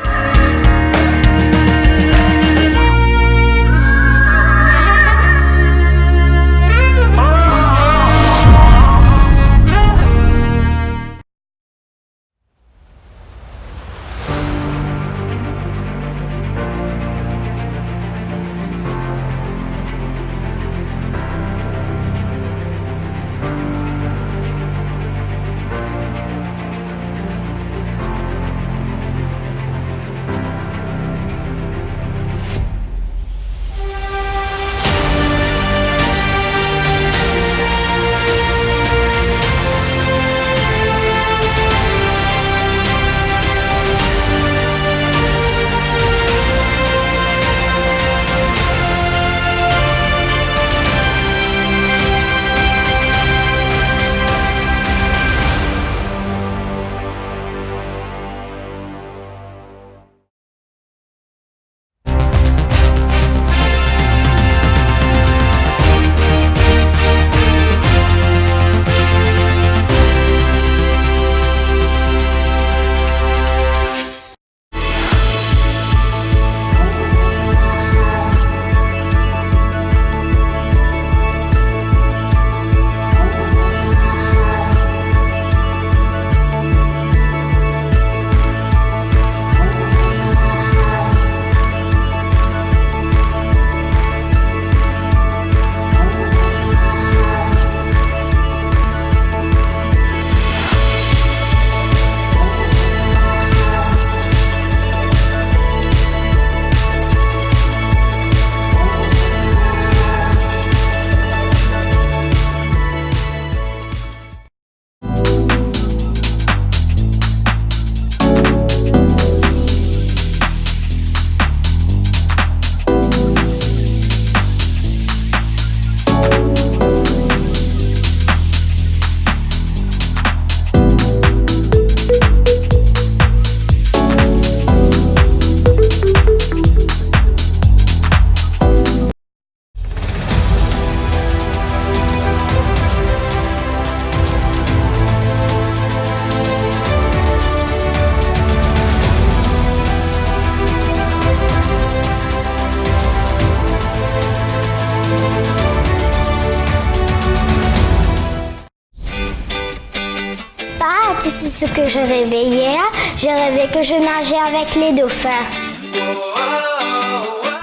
Pas, c'est ce que je rêvais hier. Je rêvais que je nageais avec les dauphins.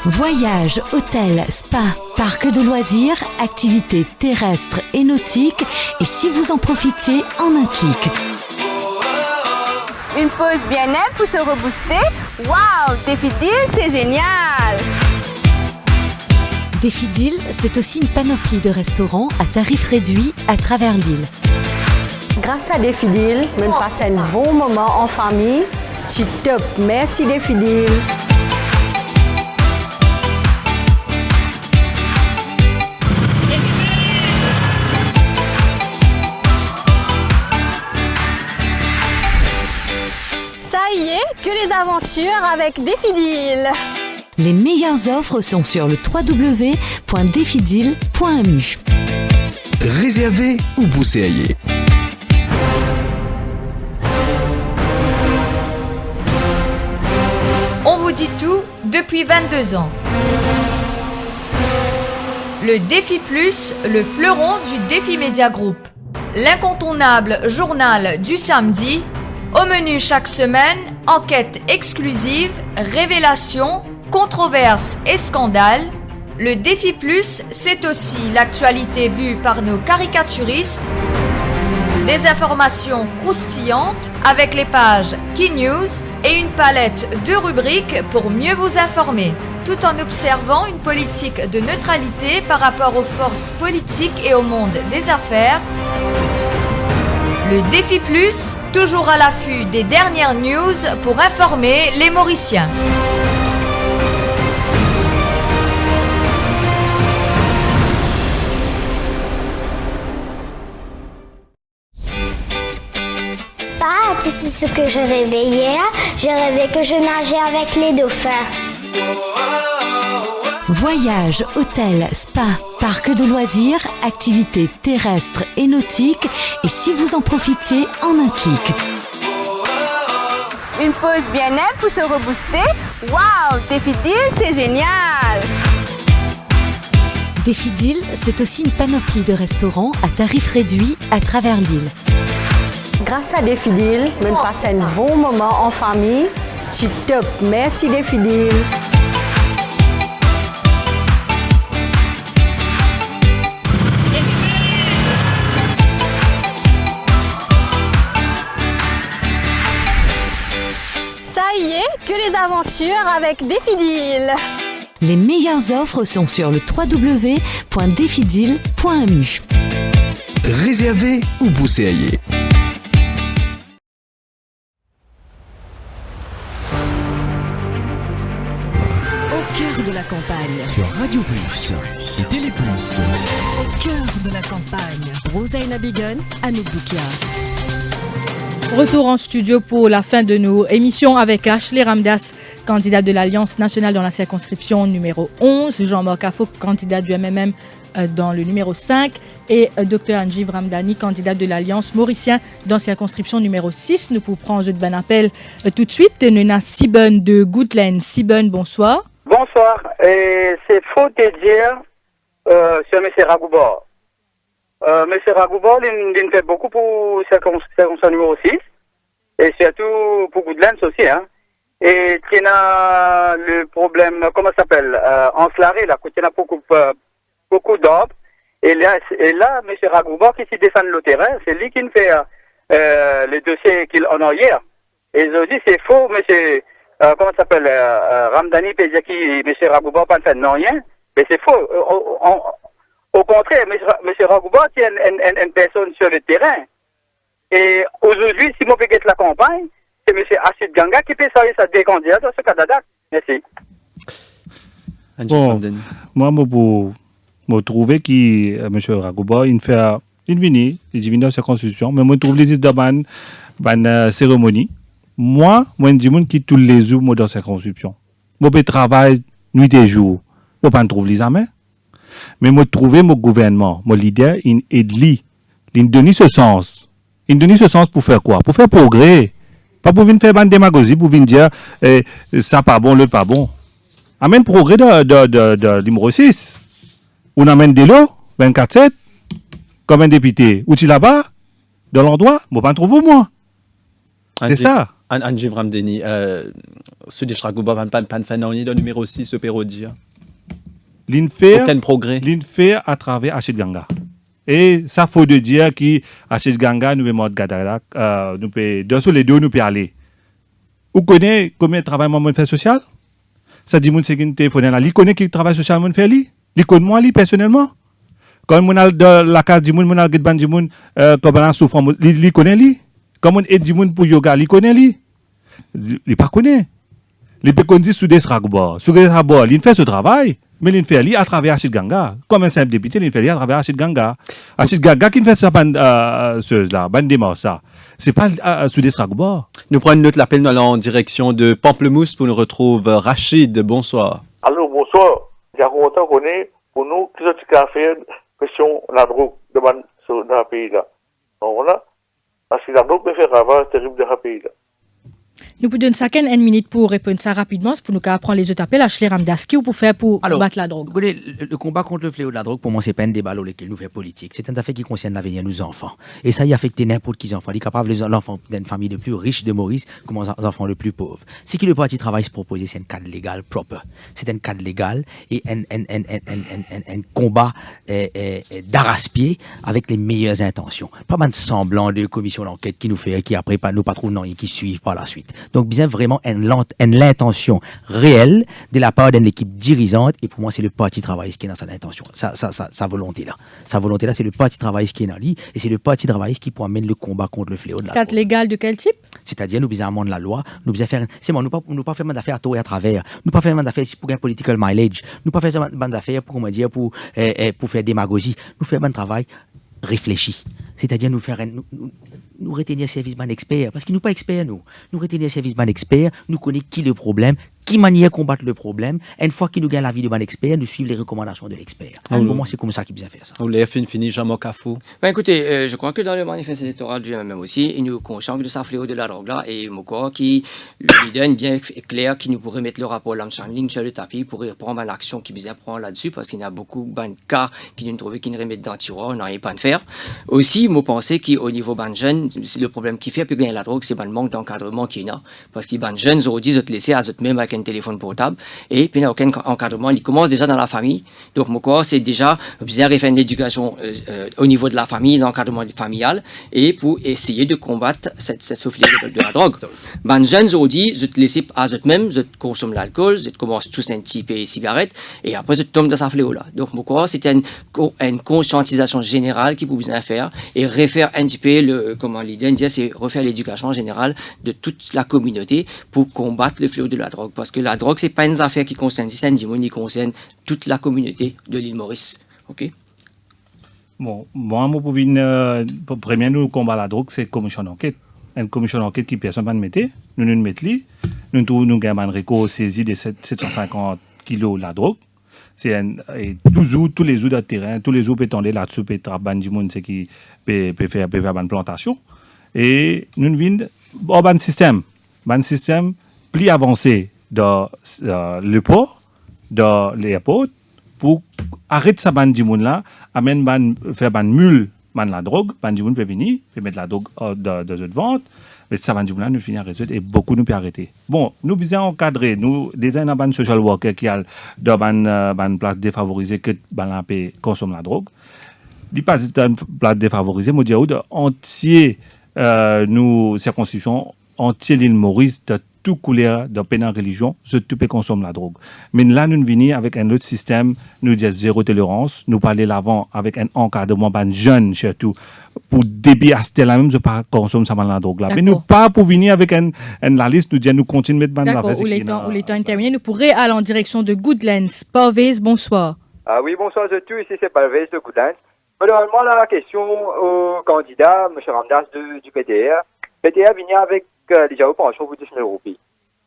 Voyages, hôtels, spa, parcs de loisirs, activités terrestres et nautiques, et si vous en profitiez en un clic. Une pause bien-être pour se rebooster. Waouh, Défi Deal, c'est génial! Défi Deal, c'est aussi une panoplie de restaurants à tarifs réduits à travers l'île. Grâce à Défi Deal, on passe un bon moment en famille. C'est top, merci Défi Deal. Ça y est, que les aventures avec Défi Deal. Les meilleures offres sont sur le www.defideal.mu. Réservé ou bousséaillé. On vous dit tout depuis 22 ans. Le Défi Plus, le fleuron du Défi Média Group. L'incontournable journal du samedi. Au menu chaque semaine, enquêtes exclusives, révélations, controverses et scandales. Le Défi Plus, c'est aussi l'actualité vue par nos caricaturistes. Des informations croustillantes avec les pages Key News et une palette de rubriques pour mieux vous informer, tout en observant une politique de neutralité par rapport aux forces politiques et au monde des affaires. Le Défi Plus, toujours à l'affût des dernières news pour informer les Mauriciens. Pas, c'est ce que je rêvais hier. Je rêvais que je nageais avec les dauphins. Voyages, hôtels, spa, parcs de loisirs, activités terrestres et nautiques, et si vous en profitiez en un clic. Une pause bien-être pour se rebooster. Waouh, Défi Deal, c'est génial! Défi Deal, c'est aussi une panoplie de restaurants à tarifs réduits à travers l'île. Grâce à Défi Deal, on passe un bon moment en famille. C'est top, merci Défi Deal. Ça y est, que les aventures avec Défi Deal. Les meilleures offres sont sur le www.defideal.mu. Réservé ou bousséaillé. Au cœur de la campagne. Sur Radio Plus et Télé Plus. Au cœur de la campagne. Rosaina Bigon, Anouk Doukia. Retour en studio pour la fin de nos émissions avec Ashley Ramdas, candidat de l'Alliance nationale dans la circonscription numéro 11, Jean-Marc Afo, candidat du MMM dans le numéro 5, et Dr Anjiv Ramdani, candidat de l'Alliance mauricien dans la circonscription numéro 6. Nous pour prendre un appel tout de suite. Nous avons Siben de Goodland. Siben, bonsoir. Bonsoir. C'est faux de dire sur M. Ragouba. M. Ragouba, il fait beaucoup pour circonscription numéro 6 et surtout pour Goodlands aussi. Hein. Et il y a le problème, comment ça s'appelle, en Slaré, là, il y a beaucoup d'arbres. Et là, M. Ragouba qui s'y descend le terrain, c'est lui qui fait les dossiers qu'il en a hier. Et je dis, c'est faux, M. Comment ça s'appelle, Ramdani peut dire que M. Ragouba n'a pas fait non rien, mais c'est faux. Au contraire, M. Ragouba est une personne sur le terrain. Et aujourd'hui, si moi peux la campagne, c'est M. Achid Ganga qui peut savoir sa décandidature dans ce cas d'adapte. Merci. Bon, moi, je trouve que M. Ragouba, il vient dans sa constitution, mais je trouve les idées de cérémonie. Moi, je dis que tous les jours dans sa constitution. Je peux travailler nuit et jour. Je ne peux pas trouver les amis. Mais je trouve mon gouvernement, mon leader, il donne ce sens. Il donne ce sens pour faire quoi? Pour faire progrès. Pas pour venir faire une démagogie, pour venir dire ça pas bon, le pas bon. Amène progrès de numéro 6. On amène de l'eau, 24/7, comme un député. Ou tu là-bas, dans l'endroit, moi, pas trouve moi. C'est ça. Angie Vramdeni, Sudich Ragouba, pan fanani, le numéro 6, ce pérodia. Aucun progrès. L'INFER à travers Achid Ganga. Et ça, faut de dire que Achid Ganga, nous pouvons Gadarak, nous pouvons, dans les deux, nous pouvons aller. Vous connaissez combien de travail moi fait social? Ça dit, mon c'est téléphone là. Il connaît qui travail social mon fait lui? Il connaît moi lui personnellement? Quand mon a de la case du monde, mon a le ban du monde, comme on souffre, il connaît lui? Comme on aide du monde pour yoga, il connaît lui? Il pas connaît. Il peut conduire sous des ragbois. Sous des ragbois, il fait ce travail. Mais il fait à travers Achid Ganga. Comme un simple député, il fait à travers Achid Ganga. Achid Ganga qui fait ça, bande démarche ça. C'est pas sous des ragbois. Nous prenons notre appel, nous allons en direction de Pamplemousse pour nous retrouver Rachid. Bonsoir. Allô, bonsoir. Il y a longtemps qu'on est, pour nous, qui a fait question de la drogue dans le pays-là. Donc voilà. Parce que la drogue peut faire ravage terrible dans le pays-là. Nous vous donnons 1 minute pour répondre ça rapidement, c'est pour nous apprendre les autres appels à Ashley Ramdaski ou pour faire pour battre la drogue. Le combat contre le fléau de la drogue, pour moi, c'est pas un débat lequel nous fait politique. C'est un affaire qui concerne l'avenir de nos enfants. Et ça y affecte n'importe qui enfants. Il est capable l'enfant d'une famille le plus riche de Maurice comme les enfants le plus pauvres. Ce qui le parti travail se propose, c'est un cadre légal propre. C'est un cadre légal et un combat d'arrache-pied avec les meilleures intentions. Pas mal de semblant de commission d'enquête qui nous fait, qui après nous pas trouvent non et qui suivent par la suite. Donc, bien vraiment l'intention réelle de la part d'une équipe dirigeante. Et pour moi, c'est le parti travailliste qui est dans cette intention. Sa volonté-là. Sa volonté-là, c'est le parti travailliste qui est dans lui. Et c'est le parti travailliste qui pourra mener le combat contre le fléau de la drogue. Cadre légal de quel type? C'est-à-dire, nous besoin amender la loi. Nous besoin faire. C'est bon, nous pas faire d'affaires à tout et à travers. Nous pas faire d'affaires pour un political mileage. Nous pas faire d'affaires pour, comment dire, pour faire démagogie. Nous faire un travail réfléchi. C'est-à-dire, nous retenir service d'un expert, parce qu'ils nous pas experts, nous retenir service d'un expert, nous connaissons qui le problème, qui manière combattre le problème. Une fois qu'il nous gagne l'avis de ban expert, nous suivons les recommandations de l'expert. Pour moi, c'est comme ça qu'il bien faire ça. Vous l'avez fini, Jean-Marc Cafou. Écoutez, je crois que dans le manifeste électoral du MMM aussi, il nous conscient de sa fléau de la drogue là, et Moko qui lui donne bien clair qui nous pourrait mettre le rapport Lamchanling sur le tapis pour prendre une action qui bien prend là-dessus, parce qu'il y a beaucoup de cas qui nous trouvent qui nous remettent dans le tiroir, on n'arrive pas à le faire. Aussi, moi, pensais qu'au niveau ban jeune, le problème qui fait plus gagner la drogue, c'est le manque d'encadrement qu'il y a. Parce que ban jeunes, ils disent de laisser à eux même avec un téléphone portable, et puis il n'y a aucun encadrement. Il commence déjà dans la famille. Donc, mon corps, c'est déjà bien refaire une éducation au niveau de la famille, l'encadrement familial, et pour essayer de combattre cette soufflée de la drogue. Ban jeunes, ils disent de laisser à eux même, de consommer l'alcool, de commencer tous un petit peu de cigarettes, et après, de tomber dans sa fléau-là. Donc, mon corps, c'était une conscientisation générale qu'il faut bien faire, et refaire un petit peu, comment l'idée dire, c'est refaire l'éducation générale de toute la communauté pour combattre le fléau de la drogue. Parce que la drogue, c'est pas une affaire qui concerne Saint-Dimon, qui concerne toute la communauté de l'île Maurice. OK? Bon, moi, pour premier, nous combattre la drogue, c'est une commission d'enquête. Une commission d'enquête qui personne ne mettait. Nous mettons, nous avons un réco saisi de 750 kilos de la drogue. Tous les jours de terrain, tous les jours peuvent tomber là-dessus, peuvent travailler du monde, c'est qui peut faire une plantation. Et nous venons un système plus avancé dans le port, dans l'airport, pour arrêter ça ban du monde là, faire une mule, la drogue, ban du monde peut venir, peut mettre la drogue de vente. Mais ça va nous là, nous finir à résoudre et beaucoup nous peut arrêter. Bon, nous besoin encadrer, nous déjà dans un social worker qui a dans une place défavorisée que la paix consomme la drogue. Il passe dans une place défavorisée, moi dire entier nous circonscription entier l'île Maurice de tout couleur de pénal religion, tout peut consommer la drogue. Mais là nous venons avec un autre système, nous disons zéro tolérance, nous parler l'avant avec un encadrement ban jeune surtout. Pour débit à ce là même je pas consommer ça la drogue là mais nous pas pour venir avec la liste nous dire nous continuer de mettre la d'accord, où les temps terminés, nous pourrions aller en direction de Goodlands. Parvez, bonsoir. Ah oui, bonsoir à tous, ici c'est Parvez de Goodlands. Moi la question au candidat M. Ramdas du PTR. PTR vient avec déjà pension pour 10 000 roupies.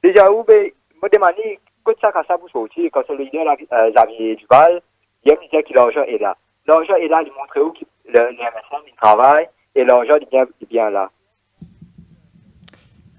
Déjà me demander que ça pour sortir quand le leader Xavier Duval il me dit que l'argent est là. L'argent est là, il montre où le MSN il travaille et l'argent est bien là.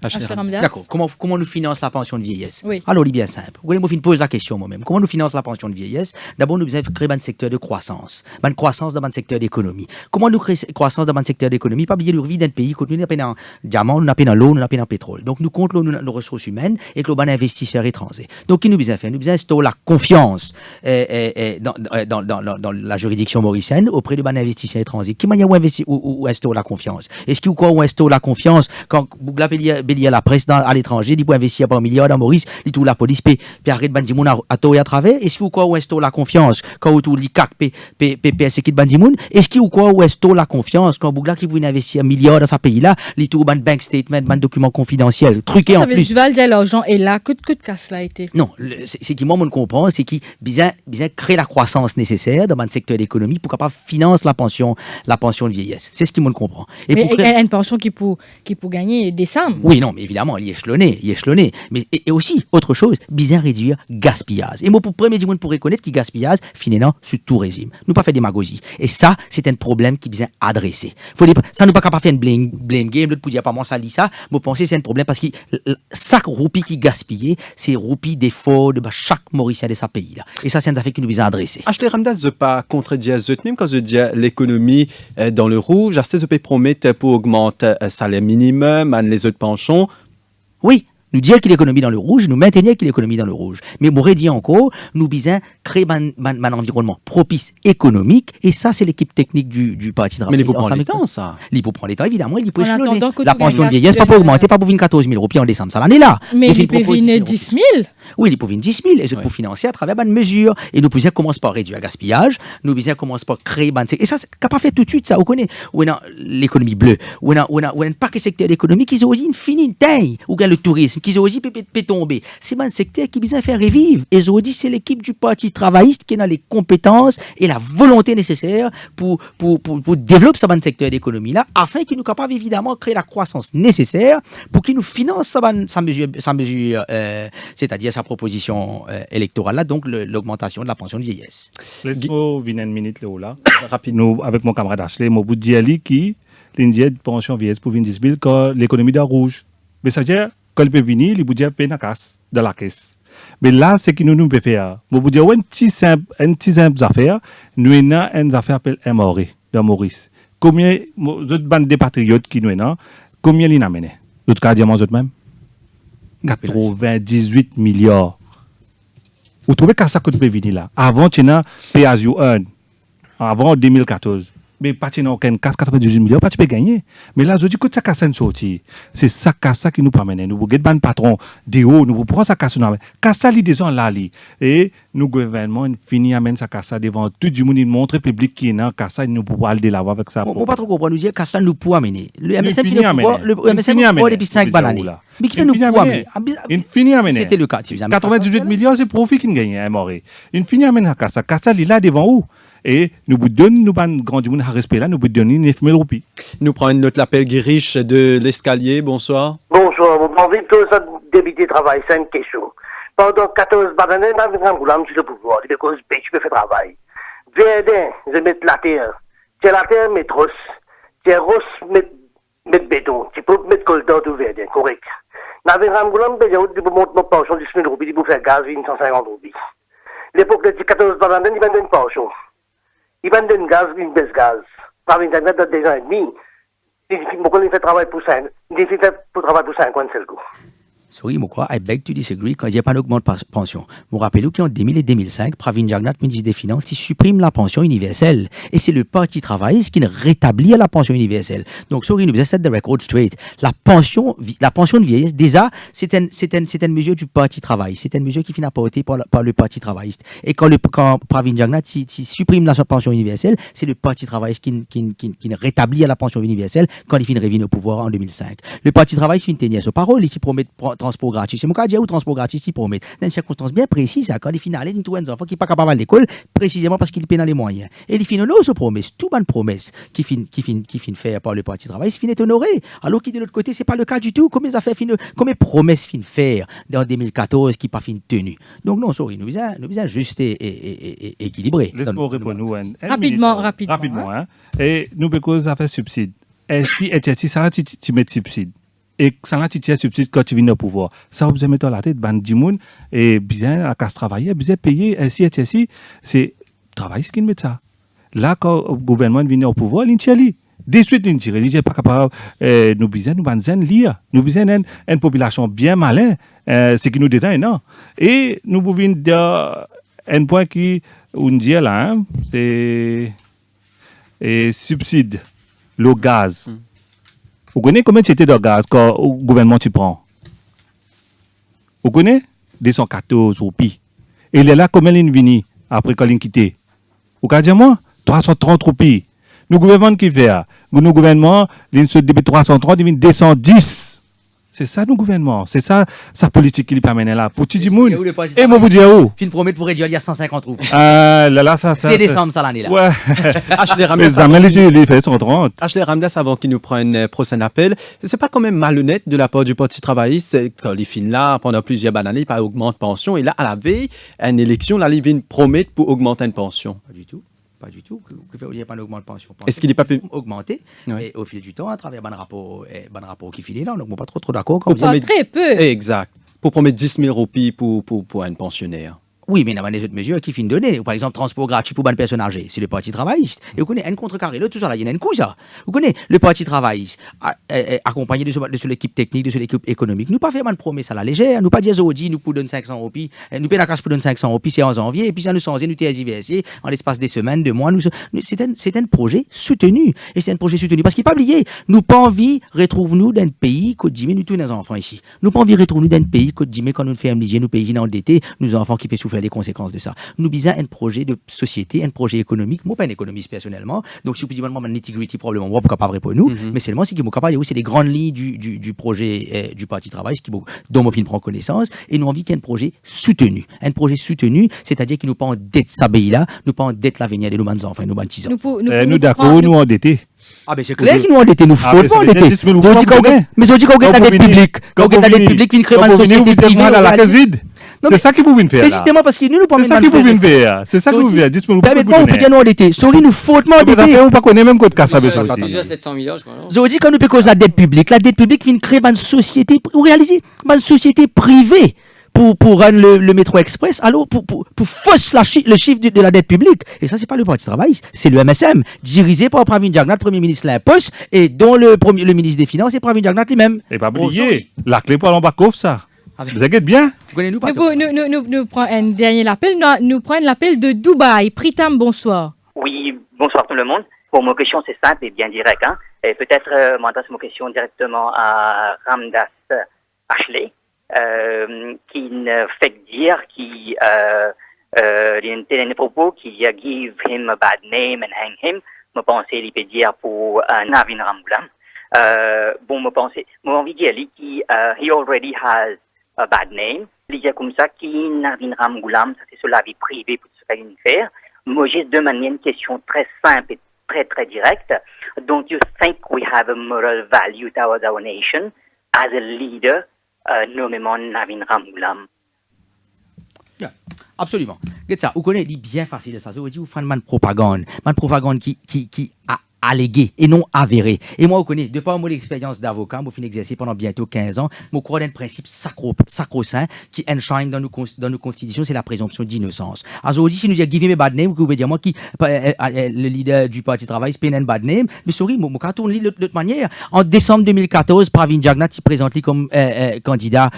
D'accord. Comment nous finance la pension de vieillesse? Oui. Alors, il est bien simple. Vous voulez me pose la question moi-même. Comment nous finance la pension de vieillesse? D'abord, nous devons créer un secteur de croissance. Une croissance dans un secteur d'économie. Comment nous créer croissance dans un secteur d'économie? Pas oublier le vie d'un pays, nous n'avons pas en diamant, nous n'avons pas en l'eau, nous n'avons pas en pétrole. Donc, nous comptons nos ressources humaines et que nous avons investisseurs étrangers. Donc, qu'est-ce que nous devons faire? Nous devons instaurer la confiance dans la juridiction mauricienne auprès de investisseurs étrangers. Qui manière où instaurer la confiance? Est-ce qu'il y a où instaurer la confiance quand vous béliez la presse à l'étranger, il peut investir par milliards dans Maurice, il tout la police, puis arrête Bandimoun à tout et à travers? Est-ce qu'il y a où instaurer la confiance quand vous tout l'ICAC, PPS qui Bandimoun? Est-ce qu'il y a où instaurer la confiance quand Bougla qui veut investir milliards dans ce pays-là, il tout bank statement, document confidentiel, truqué en plus? Tu vas le dire, l'argent est là, que de casse cela a été. Non, c'est qui moi on comprend, c'est qui bien créer la croissance nécessaire dans un secteur d'économie pour capable financer la pension de vieillesse. C'est ce qui moi comprend. Et mais il y a une pension qui peut gagner des sommes. Oui, non, mais évidemment, il est échelonné. Mais et aussi autre chose, bien réduire gaspillage. Et moi pour premier du monde pour reconnaître que gaspillage finalement sur tout régime. Nous pas faire démagogie. Et ça, c'est un problème qui bien adressé. Ça nous pas capable faire une blame game, l'autre pour dire pas moi ça lit ça, moi penser c'est un problème parce que chaque roupie qui gaspille, c'est roupie d'effort de chaque Mauricien de sa pays là. Et ça c'est un affaire qui nous besoin adresser. Ashley Ramdas je pas contredire même quand je dis l'économie dans le rouge, je peux promettre pour augmenter le salaire minimum, les autres pensions. Oui. Nous dire qu'il l'économie dans le rouge, nous maintenir qu'il l'économie dans le rouge. Mais m'aurait dit encore, nous besoin créer un environnement propice économique, et ça, c'est l'équipe technique du Parti travail. Mais il faut prendre les temps, ça. Il faut prendre les temps, évidemment, il faut échelonner. La pension de vieillesse, pas pour augmenter, pas pour venir 14 000 € en décembre, ça l'année là. Mais il peut venir 10 000. Oui, il peut venir 10 000, et c'est pour financer à travers une mesure. Et nous besoin commencer par réduire le gaspillage, nous besoin commencer par créer et ça, c'est pas fait tout de suite, ça, vous connaissez. Ou l'économie bleue, ou un paquet secteur d'économie qui ont une finie taille, ou le tourisme, qui ont aussi peut tomber. C'est un secteur qui besoin faire revivre. Et je dis, c'est l'équipe du Parti travailliste qui a les compétences et la volonté nécessaire pour développer ce secteur d'économie là, afin qu'il nous capable évidemment créer la croissance nécessaire pour qu'il nous finance sa mesure, c'est-à-dire sa proposition électorale là, donc l'augmentation de la pension de vieillesse. Laisse-moi venir une minute là, rapidement avec mon camarade Ashley, mon bout de diali qui l'indienne pension vieillesse pour 10 000 quand l'économie est rouge. Mais ça veut dire quand il peut venir, il peut dire peine à casse dans la caisse. Mais là, c'est que nous pouvons faire. Nous pouvons dire une petite simple affaire. Nous avons une affaire appelée MRE dans Maurice. Combien d'autres bandes de patriotes qui nous ont, combien ils ont amené? D'autres cas, diamants eux-mêmes? 98 milliards. Vous trouvez qu'à ça que tu peux venir là? Avant, tu as pay as you earn. Avant 2014. Mais pas tu n'as aucun casse 98 millions, pas tu peux gagner. Mais là, je dis que ça casse une sortie. C'est ça qui nous permet. Nous avons un patron de haut, nous prenons ça casse. Casse l'idée des gens là. Et nous, gouvernement, finit amène ça casse devant tout le monde, il montre public qui est là, casse, nous pouvons aller de l'avant avec ça. On ne pas trop comprendre, nous dire casse nous pouvons amener. Le MSM finit amener depuis 5 balles l'année. Mais qui fait nous pouvons amener. Il finit amener. C'était le cas. 98 millions, c'est profit qui gagne à Moré. Il finit amener à casse. Casse il est là devant où? Et nous vous donnons, nous avons grand monde à respect là, nous vous donnons 9 000 roupies. Nous prenons notre appel Guiriche de l'Escalier. Bonsoir. Bonsoir. Vous m'avez tout ça débuté travail, c'est une question. Pendant 14 années, je vais vous sur le pouvoir, parce que je peux faire travail. Verdun, je vais mettre la terre. C'est la terre, mettre rosse. C'est rosse, mettre béton. Tu peux mettre coltan tout verdun, correct. Dans le Rangoulam, je peux monter mon pension de 10 000 roupies pour faire gaz, 150 roupies. L'époque de 14 années, il va donner une pension. Il va donner gaz, une baisse gaz. Par Internet, dans 2 ans et demi, il fait travail pour 5, il fait travail pour 50 seul coup. Sorry, moi, I beg to disagree quand il n'y a pas d'augmentation de pension. Vous rappelez qu'en 2000 et 2005, Pravin Jagnat, ministre des Finances, il supprime la pension universelle. Et c'est le Parti travailliste qui rétablit la pension universelle. Donc, sorry, nous set the record straight. La pension de vieillesse, déjà, c'est une mesure du Parti travail. C'est une mesure qui finit apportée par le Parti travailliste. Et quand Pravin Jagnat supprime la pension universelle, c'est le Parti travailliste qui rétablit la pension universelle quand il finit de revenir au pouvoir en 2005. Le Parti travailliste finit de tenir sa parole, il promet transport gratuit. C'est mon cas, ou transport gratuit, il promet. Dans une circonstance bien précise, quand il finit d'aller, il trouve un enfant qui n'est pas capable d'aller à l'école, précisément parce qu'il peine les moyens. Et il finit une promesse, tout bonne promesse qui finit faire par le Parti travail, il finit honoré. Alors que de l'autre côté, c'est pas le cas du tout. Combien de promesses finit faire dans 2014 qui pas fini tenu. Donc non, sorry, nous besoin juste et équilibré. Laisse-moi répondre rapidement. Hein. Et nous, parce que ça fait subside. Et si ça, tu mets subside. et ça l'a titillé subside quand tu viens au pouvoir. Ça vous met dans la tête, ban dimoun, et bien, à casse travailler, bien payer, ainsi, c'est travail ce qui met ça. Là, quand le gouvernement vient au pouvoir, il tire. De suite, il n'est pas capable, nous besoin, nous besoin lire. Nous besoin une population bien malin, ce qui nous détend, non. Et nous pouvons dire un point qui, on dit là, c'est subside, le gaz. Vous connaissez combien c'était de gaz quand le gouvernement tu prend? Vous connaissez 214 roupies. Et il est là combien il vient après quand il quitté? Vous pouvez dire moi 330 roupies. Le gouvernement qui fait, le gouvernement, il se depuis 330, il vient 210. C'est ça, nos gouvernements. C'est ça, sa politique qui lui permet là. Pour Tidimoun. Et moi, vous dire où? Fin promet pour réduire à 150 roupies. Là, ça. C'est décembre, ça, l'année là. Ouais. Ashley Ramdas. Les amis, les fait 130. Ashley Ramdas, avant qu'il nous prenne un prochain appel, c'est pas quand même malhonnête de la part du Parti travailliste, quand les fins là, pendant plusieurs années, pas augmente pension, et là, à la veille, une élection, là, ils viennent promettre pour augmenter une pension. Pas du tout. Pas du tout. Que fait pas d'augmentation de pension? Est-ce qu'il n'est pas plus augmenté? Oui. Et au fil du temps, à travers un rapport qui finit là, donc on n'est pas trop d'accord. Très peu. Exact. Pour promettre 10 000 roupies pour un pensionnaire. Oui, mais il y a des autres mesures qui finissent de donner. Par exemple, transport gratuit pour une personne âgée. C'est le Parti travailliste. Et vous connaissez un contrecarré, là, tout ça, là, il y a un coup, ça. Vous connaissez le Parti travailliste, accompagné de l'équipe technique, de l'équipe économique. Nous pas faire une promesse à la légère. Nous pas dire aujourd'hui, nous pour donner 500 roupies. Nous payons la casse pour donner 500 roupies, c'est en janvier. Et puis, ça nous change, nous TSIVSC, en l'espace des semaines, de mois. C'est un projet soutenu. Et c'est un projet soutenu. Parce qu'il n'est pas oublié. Nous pas envie, retrouve-nous d'un pays, Côte d'Ivoire, nous tous nos enfants ici. Nous pas envie, retrouve-nous d'un pays, Côte d'Ivoire, quand nous faisons nous pays endettés, nous enfants qui peuvent souffrir des conséquences de ça. Nous visons un projet de société, un projet économique. Moi, pas un économiste personnellement. Donc, si vous dites, moi, nitty-gritty, probablement, moi, pas capable pour nous. Mais seulement, c'est qu'il est capable, c'est des grandes lignes du projet du Parti Travail, dont mon film prend connaissance. Et nous envie qu'il y ait un projet soutenu. Un projet soutenu, c'est-à-dire qu'il nous pas en dette sa pays-là, nous pas en dette l'avenir de nos enfants, nos petits enfants. Nous d'accord, nous endettés. Ah, ben c'est clair qu'ils nous endettés, nous faut pas endettés. Mais on dit qu'on gagne la dette publique. Quand on gagne la dette publique, il crée une société privée. C'est ça qui vous vient faire. Justement, parce que nous pas c'est ça qui vous vient faire. C'est ça que vous vient. Dites-moi, permettez-moi, on peut dire nous endettés. Sorry, nous fautement endettés. On pas connaît même code casse avec ça. Déjà 700 millions, je crois. Aujourd'hui, quand nous payons la dette publique vient créer une société, ou réaliser une société privée pour rendre le métro express, alors pour fausser le chiffre de la dette publique. Et ça, c'est pas le Parti Travail, c'est le MSM, dirigé par Pravin Jagnat, Premier ministre de l'Imposte, et dont le ministre des Finances est Pravin Jagnat lui-même. Et pas oublier, la clé pour l'embarquer, ça. Vous inquiétez bien? Nous prenons un dernier appel. Nous prenons l'appel de Dubaï. Pritam, bonsoir. Oui, bonsoir tout le monde. Pour ma question, c'est simple et bien direct. Hein. Et peut-être m'adresse ma question directement à Ramdas Ashley, qui ne fait que dire qu'il y a un propos qui give him a bad name and hang him. Je pense qu'il peut dire pour Navin Ramgoolam. Bon, je pense, j'ai envie de dire qu'il he already has a bad name. Il y a comme ça qui Navin Ramgoolam, ça c'est sur la vie privée pour ce qu'il faire. Moi, j'ai demandé une question très simple et très très directe. Don't you think we have a moral value towards our nation as a leader, nommément Navin Ramgoolam? Absolument. Regarde ça, vous connaissez, il est bien facile ça. Vous dites, vous faites une propagande qui a allégué et non avéré. Et moi, vous connaissez, de par mon expérience d'avocat, je suis exercé pendant bientôt 15 ans, je crois d'un principe sacro-saint qui enshrine dans nos constitutions, c'est la présomption d'innocence. Alors, aujourd'hui, si nous disons give me bad name, vous pouvez dire moi qui, le leader du Parti Travail, c'est un bad name, mais sorry, moi, quand on lit de l'autre manière, en décembre 2014, Pravin Jagnat s'est présenté comme candidat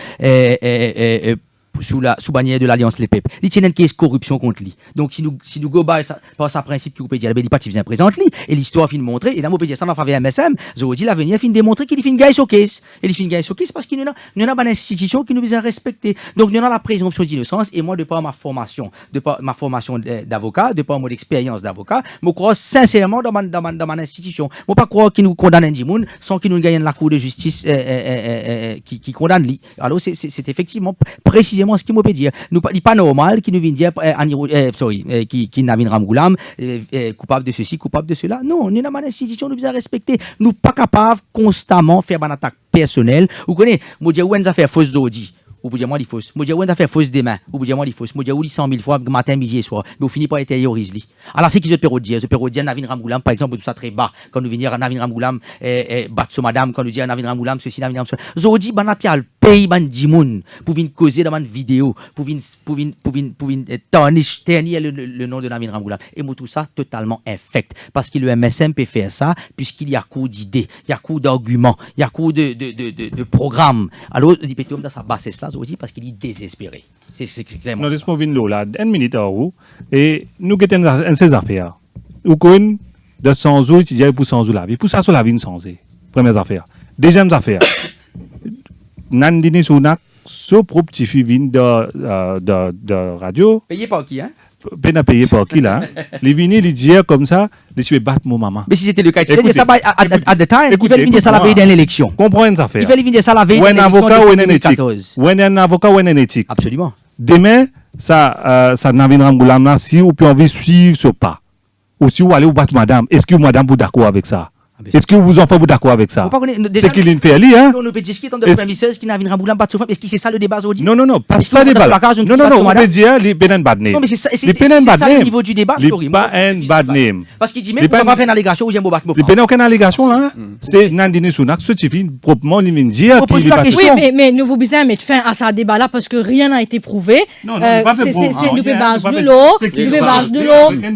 sous bannière de l'Alliance Les Peuples. Il tient une caisse corruption contre lui. Donc, si nous go par sa principe qui vous peut dire, il pas qui vient présenter lui, et l'histoire fin de montrer, et là, on peut dire ça va faire MSM, je dis l'avenir fin de démontrer qu'il fin gagner sur caisse. Et il fin gagner sur caisse parce qu'il y a une institution qui nous besoin respecter. Donc, nous avons la présomption d'innocence, et moi, de par ma formation d'avocat, de par mon expérience d'avocat, je crois sincèrement dans ma institution. Je ne pas croire qu'il nous condamne un Jimoun sans qu'il nous gagne la cour de justice qui condamne lui. Alors, c'est effectivement précisément ce qu'il m'a peut dire. Nous pas normal qui nous vienne dire qui Navin Ramgoolam coupable de ceci, coupable de cela. Non, nous avons une institution nous besoin respecter. Nous pas capables constamment faire une attaque personnelle. Vous connaissez, moi dire où on a fait fausse d'Audi. Ou pour dire moi, il fausse. Moi, dire, on a fait fausse demain. Ou pour dire moi, il fausse. Moi, dire, ou 100 000 fois, matin, midi et soir. Mais au fini, pas intériorise li. Alors, c'est qui ce période? Ce période, Navin Ramgoulam, par exemple, tout ça très bas. Quand nous venons à Navin Ramgoulam, battre sur madame, quand nous disons à Navin Ramgoulam, ceci, Navin Ramgoulam. Zodi, ban a pial, paye, ban dimoun, pour venir causer dans une vidéo, pour venir ternir le nom de Navin Ramgoulam. Et moi, tout ça, totalement infect. Parce que le MSM peut faire ça, puisqu'il y a coup d'idées, il y a coup d'arguments, il y a coup de programmes. Alors, il peut dans sa bassesse là, Zodi, parce qu'il est désespéré. C'est clairement. Non, laisse-moi venir là, une minute à vous, et nous guettons en ces affaires. Ou qu'on, de 100 jours, tu dis pour 100 jours la vie. Pour ça, sur la vie, sans première affaire. Deuxième affaire. Nandini Sounak, ce propre petit fille de radio. Payé par qui, hein? Peine à payer par qui, là? Les vinyles, ils disent comme ça, les tu veux battre mon maman. Mais si c'était le cas, il dit ça à the time, il fallait venir ça la veille dans l'élection. Comprends une affaire. Il fallait venir ça la veille dans l'élection. Ou un avocat ou un éthique. Absolument. Demain, ça Navin Ramgoulam là, si vous pouvez envie suivre ce pas, ou si vous allez vous battre madame, est-ce que madame vous d'accord avec ça? Est-ce que vous enfants vous d'accord avec ça? C'est qu'il une fait ali, hein? On peut discuter de prémices qui Navin Ramgoulam bat souvent, est-ce que c'est ça le débat aujourd'hui? Non, pas ça le débat. Non, on peut dire les bad name. Non, mais c'est ça le niveau du débat. Les bad name. Parce qu'il dit même qu'on va pas faire une allégation où j'aime battre mon frère. Il n'y a aucune allégation là. C'est Nandini Sounak, ce type proprement dire qu'il va. Oui, mais nous vous besoin mettre fin à ce débat là parce que rien n'a été prouvé. Non, nous base de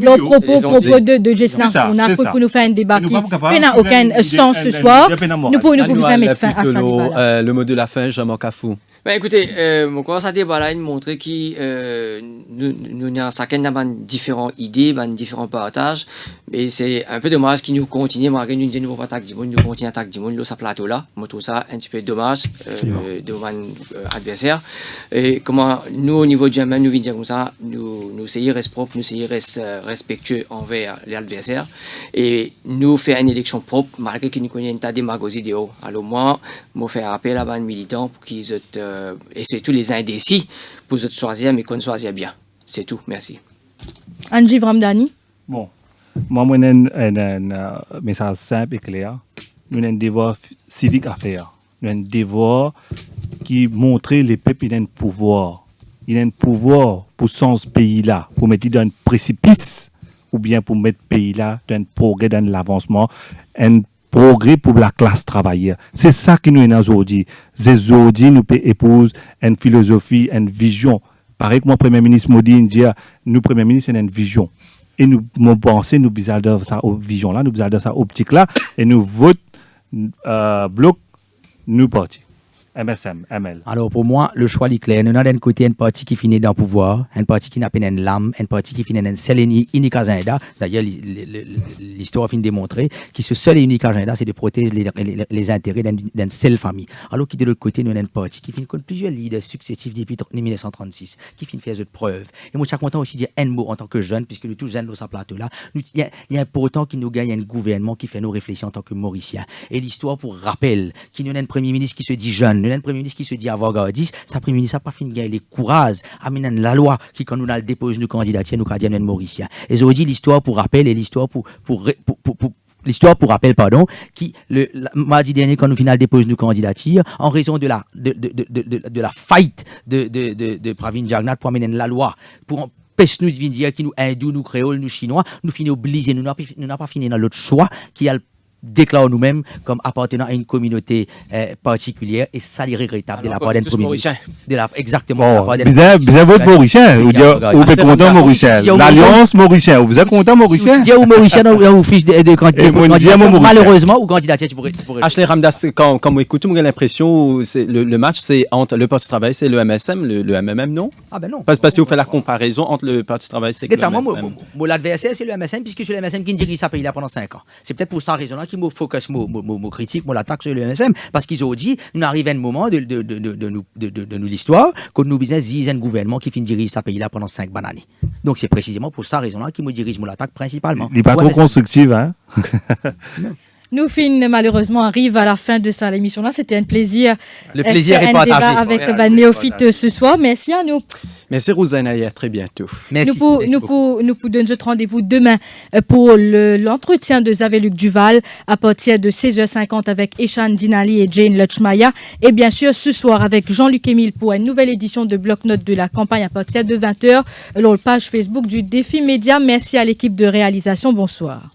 l'eau, propos de Jesslyn Sounak pour nous faire un débat qui n'a aucun sens ce soir. Nous pouvons mettre fin à ce débat. Le mot de la fin, Jean Cafou. Écoutez, mon conseil débat là, il montre que nous avons chacun différentes idées, différents partages, mais c'est un peu dommage qu'ils nous continuent, nous disons nous pas attaquer du monde, nous continuons à attaquer du monde, là, ça plateau là, moi tout ça un petit peu dommage de mon adversaire. Et comment nous au niveau du même nous venons dire comme ça, nous essayons rester propre, nous essayons rester respectueux envers l'adversaire et nous faire une élection propre malgré que nous connaissons un tas de démagogie de haut. Alors moi faire appel à un militant pour qu'ils et c'est tous les indécis pour choisir, mais qu'on choisit bien. C'est tout. Merci. Anji Vramdani. Bon, moi, j'ai un message simple et clair. Nous avons un devoir civique à faire. Nous avons un devoir qui montre les peuples ont un pouvoir. Il a un pouvoir pour ce pays-là, pour mettre dans un précipice, ou bien pour mettre le pays-là dans un progrès, dans l'avancement, un progrès pour la classe travailleur. C'est ça qui nous est aujourd'hui. C'est aujourd'hui nous épouse une philosophie, une vision. Pareil que moi, Premier ministre Modi, dit, nous, Premier ministre, c'est une vision. Et nous pensons, nous besoin de ça vision là, nous besoin de ça optique là, et nous vote bloc, nous parti. MSM, ML. Alors pour moi, le choix est clair. Nous avons d'un côté un parti qui finit dans le pouvoir, un parti qui n'a pas une lame, un parti qui finit dans un seul et unique agenda. D'ailleurs, l'histoire finit de démontrer que ce seul et unique agenda, c'est de protéger les intérêts d'une seule famille. Alors que de l'autre côté, nous avons un parti qui finit comme plusieurs leaders successifs depuis 1936, qui finit de faire cette preuve. Et moi, je suis content aussi de dire un mot en tant que jeune, puisque le tout jeune de ce plateau-là, il y a important qu'il nous gagne un gouvernement qui fait nous réfléchir en tant que Mauriciens. Et l'histoire, pour rappel, qu'il y a un premier ministre qui se dit jeune, un premier ministre qui se dit avant-gardiste, sa premier ministre n'a pas fini de gagner les courages, amener la loi qui, quand nous le dépose nos candidatures, nous candidatons Mauriciens. Et j'ai dit l'histoire pour rappel et l'histoire l'histoire pour rappel, qui, mardi dernier, quand nous final dépose nos candidatures, en raison de la faillite de Pravin Jagnat pour amener la loi, pour pêche nous de dire qui nous hindous, nous créoles, nous chinois, nous finissons obligés, nous n'avons pas fini dans l'autre choix qui a déclare nous-mêmes comme appartenant à une communauté particulière et ça est regrettable de la part d'un premier ministre. Exactement. Vous êtes votre Mauricien, vous êtes content Mauricien. L'Alliance Mauricien, vous êtes content Mauricien. Il y a Mauricien ou fiche de candidature, malheureusement, ou candidature pour Ashley Ramdas, quand vous écoutez, j'ai l'impression que le match, c'est entre le Parti travail, c'est le MSM, le MMM, non? Ah ben non. Parce que vous faites la comparaison entre le Parti travail, c'est le MSM. L'adversaire, c'est le MSM, puisque c'est le MSM qui dirige ce pays-là pendant 5 ans. C'est peut-être pour ça raison-là qui me focus, me critique, l'attaque sur le MSM, parce qu'ils ont dit, nous arrivons à un moment de l'histoire, que nous avons un gouvernement qui finit de diriger ce pays-là pendant 5 bonnes années. Donc c'est précisément pour ça raison-là qui me dirige mon attaque principalement. Il n'est pas trop constructif, hein? Nous finissons malheureusement arrive à la fin de ça l'émission là. C'était un plaisir. Le plaisir est partagé. Avec Néophyte ce soir. Merci à nous. Merci Rosanna et à très bientôt. Merci. Nous pour donner notre rendez-vous demain pour l'entretien de Zaveluc Duval à partir de 16h50 avec Eshan Dinali et Jane Lutschmaya. Et bien sûr ce soir avec Jean-Luc Émile pour une nouvelle édition de Bloc-Notes de la campagne à partir de 20h. La page Facebook du Défi Média. Merci à l'équipe de réalisation. Bonsoir.